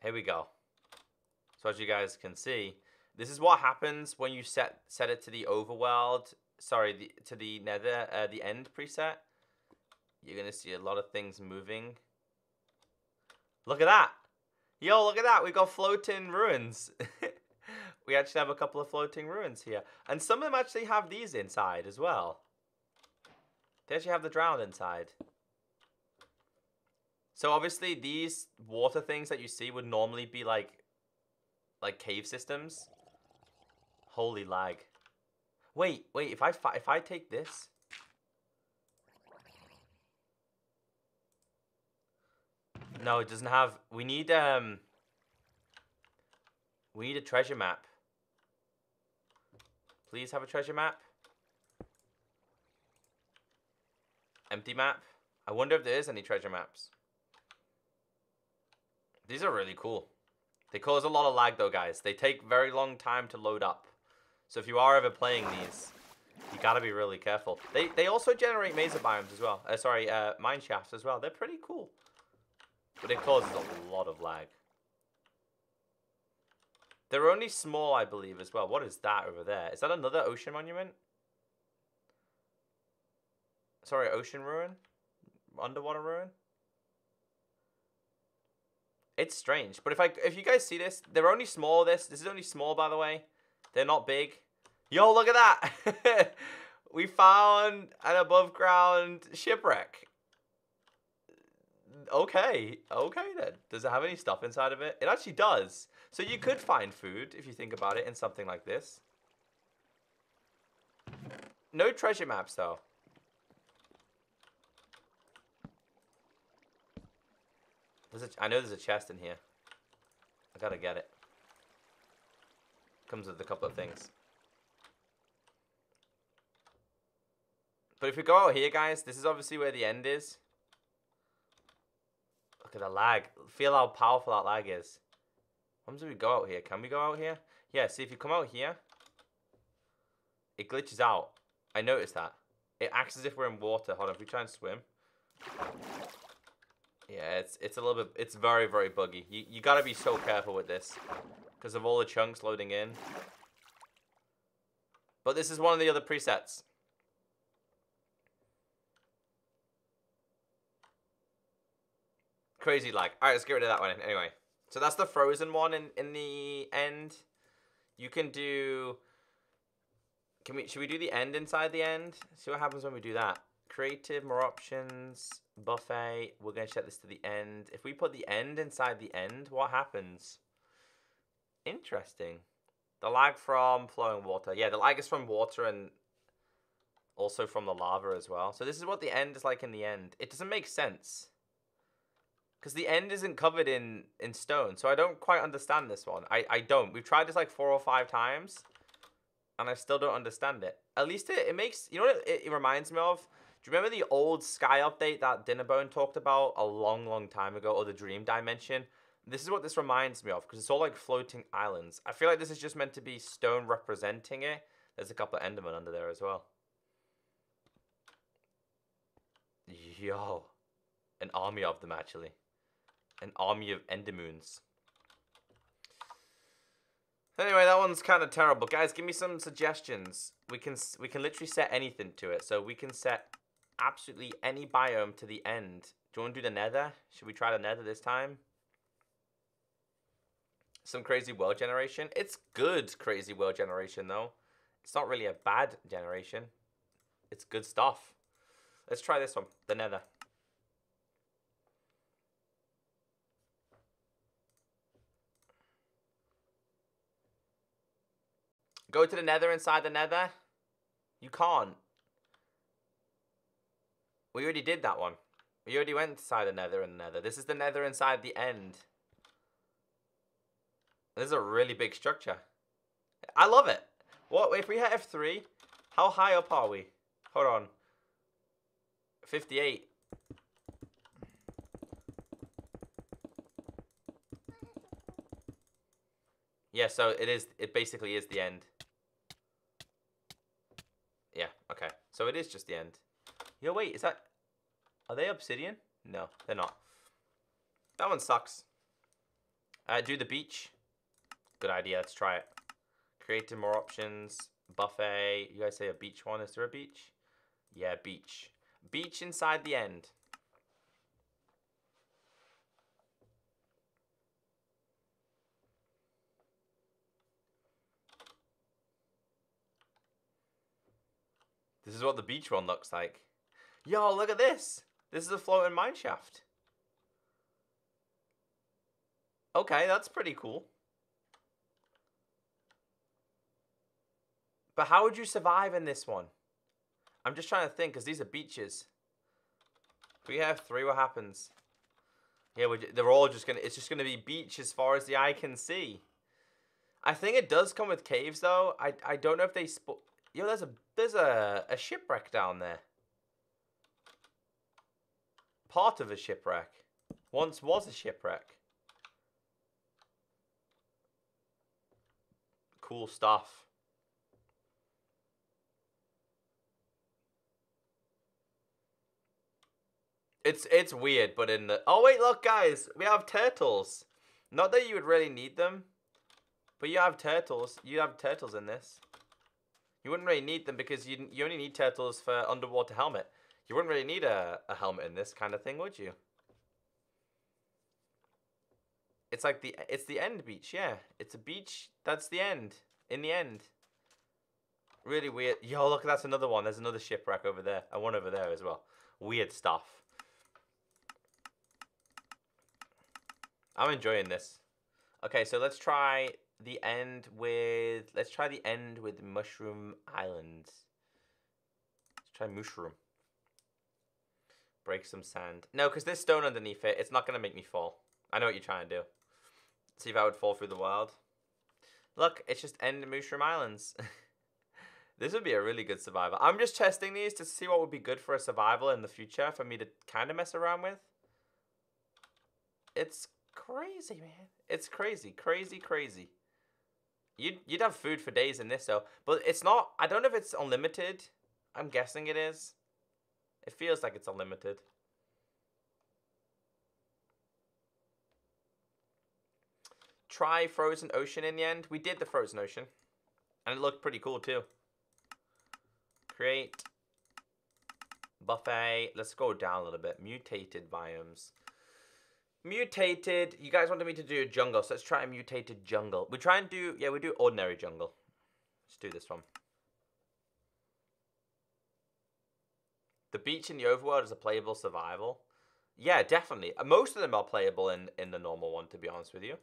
Here we go. So as you guys can see, this is what happens when you set it to the overworld. Sorry, to the nether, the end preset. You're gonna see a lot of things moving. Look at that! Yo, look at that! We got floating ruins. We actually have a couple of floating ruins here. And some of them actually have these inside as well. They actually have the drowned inside. So obviously these water things that you see would normally be like cave systems. Holy lag. Wait, if I take this. No, it doesn't have. We need a treasure map. Please have a treasure map. Empty map. I wonder if there is any treasure maps. These are really cool. They cause a lot of lag though, guys. They take very long time to load up. So if you are ever playing these, you gotta be really careful. They also generate mesa biomes as well. Mine shafts as well. They're pretty cool. But it causes a lot of lag. They're only small, I believe, as well. What is that over there? Is that another ocean monument? Sorry, ocean ruin? Underwater ruin? It's strange. But if you guys see this, they're only small, this is only small, by the way. They're not big. Yo, look at that! We found an above ground shipwreck. Okay then. Does it have any stuff inside of it? It actually does. So you could find food, if you think about it, in something like this. No treasure maps, though. I know there's a chest in here. I gotta get it. Comes with a couple of things. But if we go out here, guys, this is obviously where the end is. Look at the lag. Feel how powerful that lag is. What happens if we go out here? Can we go out here? Yeah, see, if you come out here, it glitches out. I noticed that. It acts as if we're in water. Hold on, if we try and swim. Yeah, it's a little bit, it's very, very buggy. You gotta be so careful with this because of all the chunks loading in. But this is one of the other presets. Crazy lag. All right, let's get rid of that one anyway. So that's the frozen one in the end. You can do. Should we do the end inside the end? See what happens when we do that. Creative, more options, buffet. We're gonna set this to the end. If we put the end inside the end, what happens? Interesting. The lag from flowing water. Yeah, the lag is from water and also from the lava as well. So this is what the end is like in the end. It doesn't make sense. Because the end isn't covered in stone. So I don't quite understand this one. I don't. We've tried this like 4 or 5 times. And I still don't understand it. At least it makes... You know what it reminds me of? Do you remember the old sky update that Dinnerbone talked about a long, long time ago? Or the Dream Dimension? This is what this reminds me of. Because it's all like floating islands. I feel like this is just meant to be stone representing it. There's a couple of Endermen under there as well. Yo. An army of them, actually. An army of Endermoons. Anyway, that one's kind of terrible. Guys, give me some suggestions. We can literally set anything to it. So we can set absolutely any biome to the end. Do you want to do the nether? Should we try the nether this time? Some crazy world generation. It's good crazy world generation, though. It's not really a bad generation. It's good stuff. Let's try this one. The nether. Go to the nether inside the nether. You can't. We already did that one. We already went inside the Nether and the Nether. This is the Nether inside the end. This is a really big structure. I love it. What if we hit F3? How high up are we? Hold on. 58. Yeah, so it is. It basically is the end. Yeah. Okay. So it is just the end. Yo, wait. Is that? Are they obsidian? No, they're not. That one sucks. Do the beach. Good idea. Let's try it. Create more options. Buffet. You guys say a beach one. Is there a beach? Yeah, beach. Beach inside the end. This is what the beach one looks like. Yo, look at this. This is a floating mine shaft. Okay, that's pretty cool. But how would you survive in this one? I'm just trying to think, because these are beaches. If we have 3, what happens? Yeah, they're all just gonna. It's just gonna be beach as far as the eye can see. I think it does come with caves though. I don't know if they Yo, there's a shipwreck down there. Part of a shipwreck. Once was a shipwreck. Cool stuff. It's weird, but in the... Oh, wait, look, guys. We have turtles. Not that you would really need them, but you have turtles. You have turtles in this. You wouldn't really need them because you only need turtles for underwater helmet. You wouldn't really need a helmet in this kind of thing, would you? It's like it's the end beach, yeah. It's a beach. That's the end. In the end. Really weird. Yo, look, that's another one. There's another shipwreck over there. And one over there as well. Weird stuff. I'm enjoying this. Okay, so let's try the end with... Let's try the end with Mushroom Island. Let's try Mushroom. Break some sand. No, because there's stone underneath it. It's not going to make me fall. I know what you're trying to do. See if I would fall through the world. Look, it's just end Mushroom Islands. This would be a really good survival. I'm just testing these to see what would be good for a survival in the future for me to kind of mess around with. It's crazy, man. It's crazy. Crazy, crazy. You'd have food for days in this, though. But it's not... I don't know if it's unlimited. I'm guessing it is. It feels like it's unlimited. Try Frozen Ocean in the end. We did the Frozen Ocean. And it looked pretty cool, too. Create. Buffet. Let's go down a little bit. Mutated biomes. Mutated. You guys wanted me to do a jungle, so let's try a mutated jungle. We try and do... Yeah, we do ordinary jungle. Let's do this one. The beach in the overworld is a playable survival. Yeah, definitely. Most of them are playable in the normal one, to be honest with you.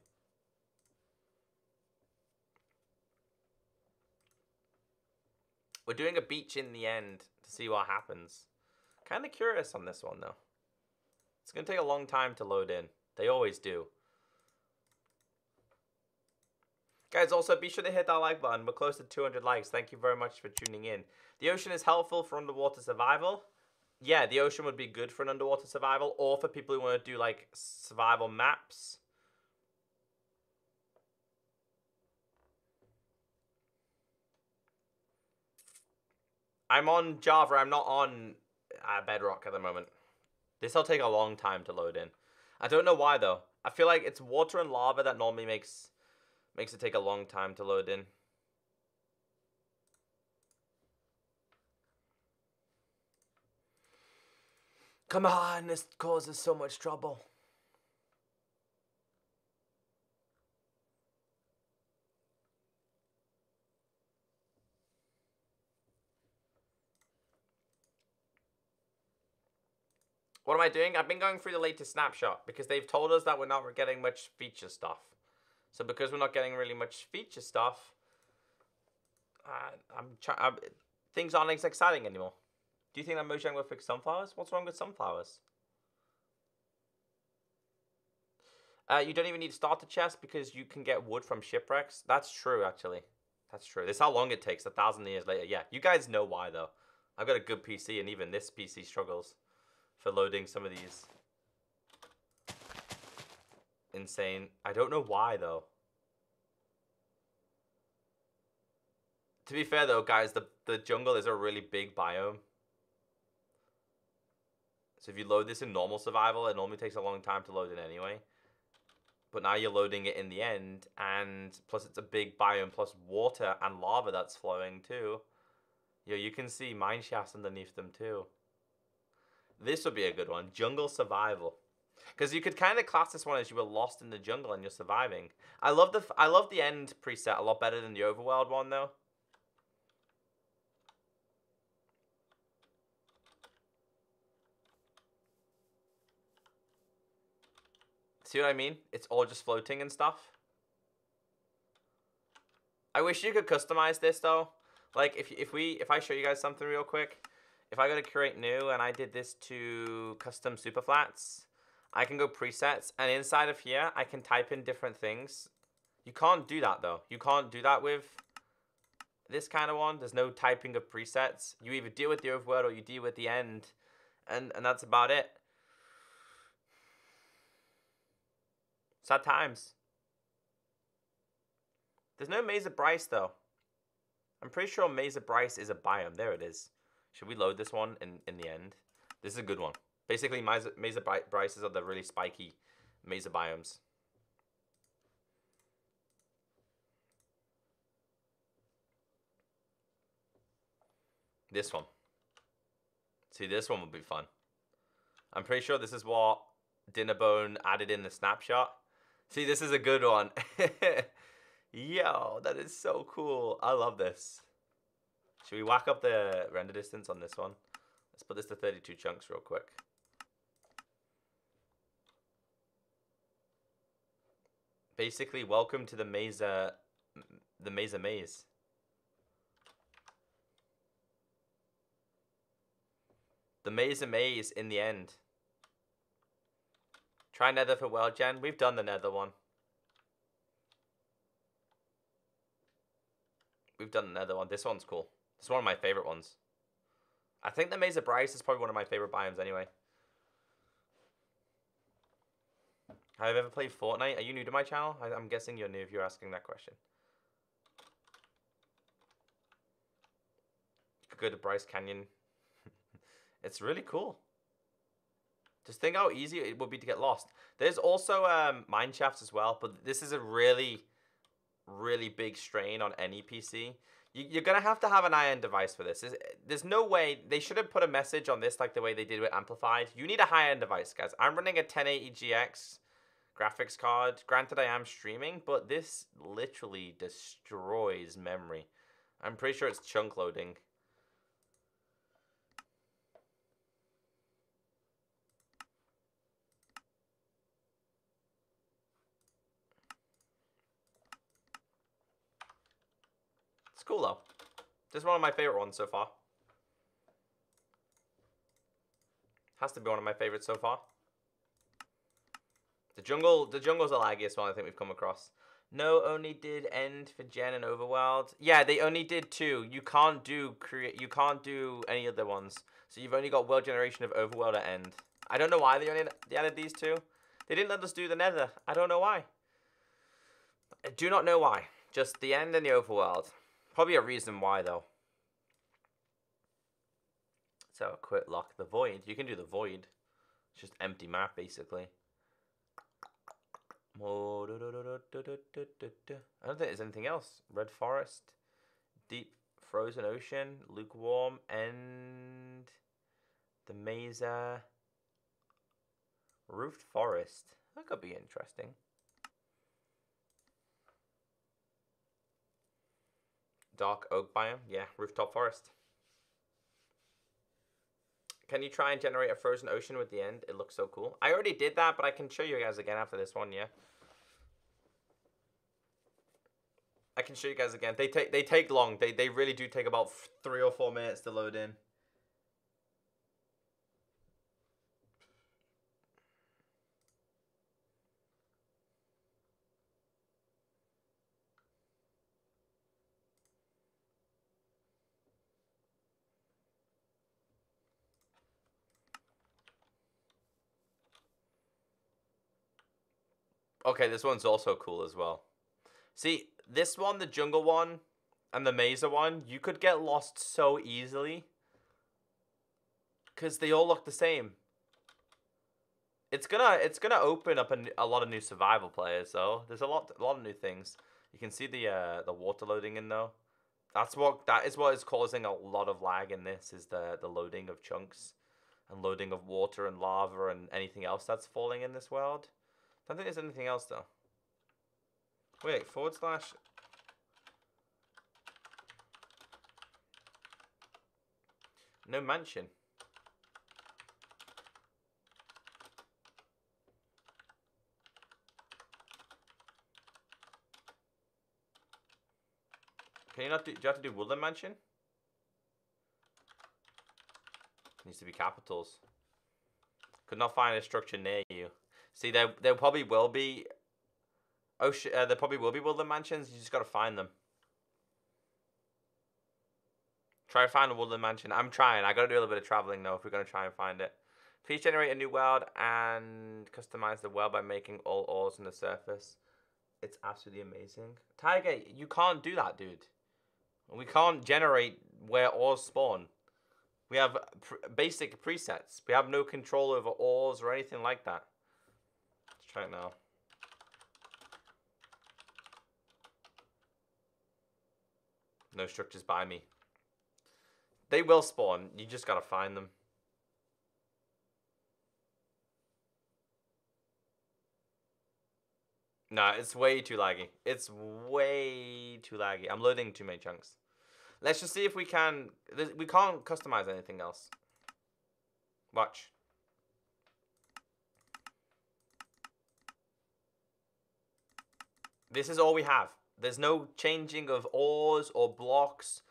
We're doing a beach in the end to see what happens. Kind of curious on this one, though. It's going to take a long time to load in. They always do. Guys, also be sure to hit that like button. We're close to 200 likes. Thank you very much for tuning in. The ocean is helpful for underwater survival. Yeah, the ocean would be good for an underwater survival, or for people who want to do, like, survival maps. I'm on Java. I'm not on Bedrock at the moment. This will take a long time to load in. I don't know why, though. I feel like it's water and lava that normally makes it take a long time to load in. Come on, this causes so much trouble. What am I doing? I've been going through the latest snapshot because they've told us that we're not getting much feature stuff. So because we're not getting really much feature stuff, things aren't as exciting anymore. Do you think that Mojang will fix sunflowers? What's wrong with sunflowers? You don't even need to start a chest because you can get wood from shipwrecks. That's true, actually. That's true. This is how long it takes, 1,000 years later. Yeah, you guys know why, though. I've got a good PC, and even this PC struggles for loading some of these. Insane. I don't know why, though. To be fair, though, guys, the jungle is a really big biome. So if you load this in normal survival, it normally takes a long time to load it anyway. But now you're loading it in the end, and plus it's a big biome, plus water and lava that's flowing too. Yo, you can see mine shafts underneath them too. This would be a good one, jungle survival. Because you could kind of class this one as you were lost in the jungle and you're surviving. I love the end preset a lot better than the overworld one though. See what I mean? It's all just floating and stuff. I wish you could customize this though. Like if I show you guys something real quick, if I go to create new and I did this to custom super flats, I can go presets and inside of here I can type in different things. You can't do that though. You can't do that with this kind of one. There's no typing of presets. You either deal with the overworld or you deal with the end, and that's about it. Sad times. There's no Maze of Bryce though. I'm pretty sure Maze of Bryce is a biome. There it is. Should we load this one in the end? This is a good one. Basically, Maze of Bryces are the really spiky Maze of biomes. This one. See, this one would be fun. I'm pretty sure this is what Dinnerbone added in the snapshot. See, this is a good one. Yo, that is so cool. I love this. Should we whack up the render distance on this one? Let's put this to 32 chunks real quick. Basically, welcome to the maze maze. The maze in the end. Try Nether for world gen. We've done the Nether one. We've done the Nether one. This one's cool. It's one of my favorite ones. I think the Maze of Bryce is probably one of my favorite biomes anyway. Have you ever played Fortnite? Are you new to my channel? I'm guessing you're new if you're asking that question. You could go to Bryce Canyon. It's really cool. Just think how easy it would be to get lost. There's also mine shafts as well, but this is a really big strain on any PC. You're going to have an high-end device for this. There's no way. They should have put a message on this like the way they did with Amplified. You need a high-end device, guys. I'm running a 1080 GX graphics card. Granted, I am streaming, but this literally destroys memory. I'm pretty sure it's chunk loading. It's cool though. This is one of my favorite ones so far. Has to be one of my favorites so far. The jungle's the laggiest one I think we've come across. No, only did end for Gen and Overworld. Yeah, they only did 2. You can't do any other ones. So you've only got world generation of Overworld at end. I don't know why they added these 2. They didn't let us do the Nether. I don't know why. I do not know why. Just the end and the Overworld. Probably a reason why though. So quick lock the void. You can do the void. It's just empty map basically. I don't think there's anything else. Red forest, deep frozen ocean, lukewarm, and the mesa. Roofed forest. That could be interesting. Dark oak biome. Yeah, rooftop forest. Can you try and generate a frozen ocean with the end? It looks so cool. I already did that, but I can show you guys again after this one, yeah. I can show you guys again. They take long. They really do take about 3 or 4 minutes to load in. Okay, this one's also cool as well. See, this one, the jungle one, and the mesa one, you could get lost so easily. Because they all look the same. It's gonna open up a lot of new survival players though. There's a lot of new things. You can see the water loading in though. That is what is causing a lot of lag in this, is the loading of chunks and loading of water and lava and anything else that's falling in this world. I don't think there's anything else though. Wait, /. No mansion. Can you not do you have to do woodland mansion? Needs to be capitals. Could not find a structure near you. See, there probably will be. Oh shit! There probably will be woodland mansions. You just gotta find them. Try to find a woodland mansion. I'm trying. I gotta do a little bit of traveling though if we're gonna try and find it. Please generate a new world and customize the world by making all ores on the surface. It's absolutely amazing. Tiger, you can't do that, dude. We can't generate where ores spawn. We have basic presets. We have no control over ores or anything like that. Let's try it now. No structures by me. They will spawn. You just gotta find them. Nah, it's way too laggy. It's way too laggy. I'm loading too many chunks. Let's just see if we can. We can't customize anything else. Watch. This is all we have. There's no changing of ores or blocks.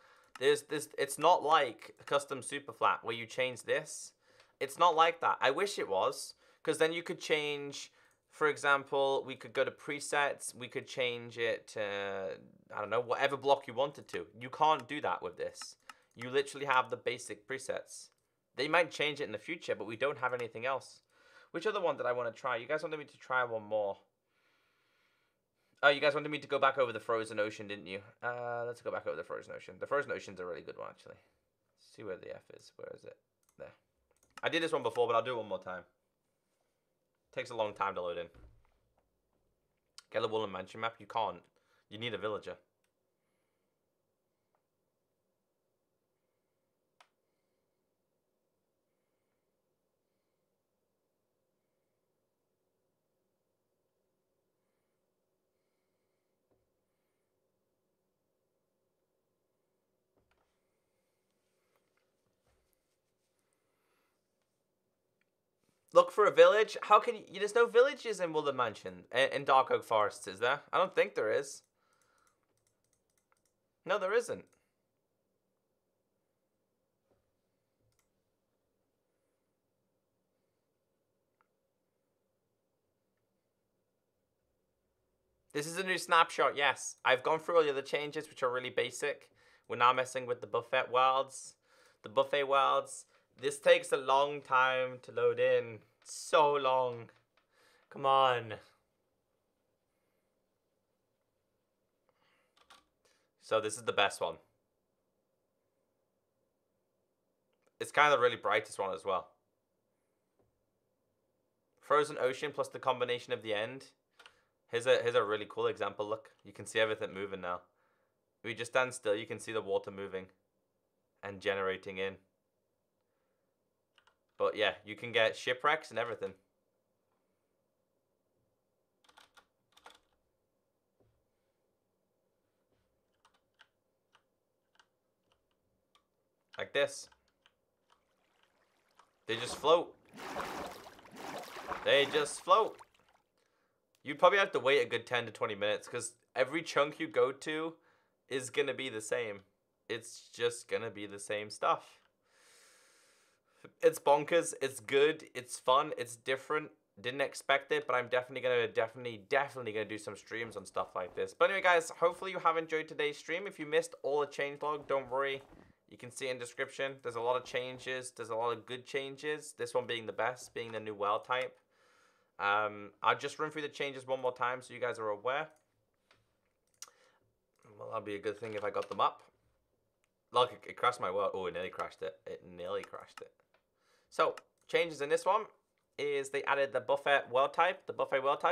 It's not like a custom super flat where you change this. It's not like that. I wish it was, because then you could change. For example, we could go to presets. We could change it to, I don't know, whatever block you wanted to. You can't do that with this. You literally have the basic presets. They might change it in the future, but we don't have anything else. Which other one did I want to try? You guys wanted me to try one more. Oh, you guys wanted me to go back over the frozen ocean, didn't you? Let's go back over the frozen ocean. The frozen ocean's a really good one, actually. Let's see where the F is. Where is it? There. I did this one before, but I'll do it one more time. Takes a long time to load in. Get a woodland mansion map? You can't. You need a villager. Look for a village? How can you... There's no villages in Woodland Mansion. In Dark Oak Forests, is there? I don't think there is. No, there isn't. This is a new snapshot, yes. I've gone through all the other changes, which are really basic. We're now messing with the buffet worlds. The buffet worlds. This takes a long time to load in. So long. Come on. So this is the best one. It's kind of the really brightest one as well. Frozen Ocean plus the combination of the end. Here's a really cool example. Look, you can see everything moving now. If you just stand still, you can see the water moving and generating in. But yeah, you can get shipwrecks and everything. Like this. They just float. They just float. You'd probably have to wait a good 10 to 20 minutes because every chunk you go to is going to be the same. It's just going to be the same stuff. It's bonkers. It's good. It's fun. It's different. Didn't expect it, but I'm definitely gonna do some streams on stuff like this. But anyway, guys, hopefully you have enjoyed today's stream. If you missed all the changelog, don't worry. You can see in description. There's a lot of changes. There's a lot of good changes. This one being the best, being the new world type. I'll just run through the changes one more time so you guys are aware. Well, that'll be a good thing if I got them up. Look, it crashed my world. Oh, it nearly crashed it. It nearly crashed it. So, changes in this one is they added the buffet world type,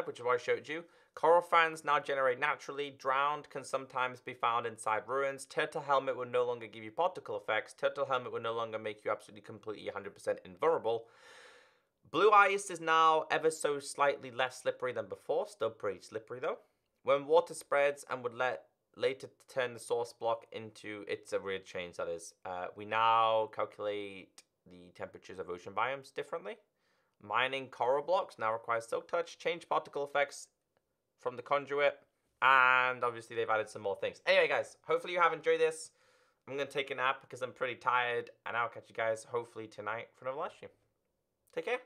which is what I showed you. Coral fans now generate naturally. Drowned can sometimes be found inside ruins. Turtle helmet will no longer give you particle effects. Turtle helmet will no longer make you absolutely completely 100% invulnerable. Blue ice is now ever so slightly less slippery than before. Still pretty slippery though. When water spreads and would later turn the source block into, it's a weird change that is. We now calculate the temperatures of ocean biomes differently. Mining coral blocks now requires silk touch. Change particle effects from the conduit. And obviously they've added some more things. Anyway guys, hopefully you have enjoyed this. I'm going to take a nap because I'm pretty tired. And I'll catch you guys hopefully tonight for another live stream. Take care.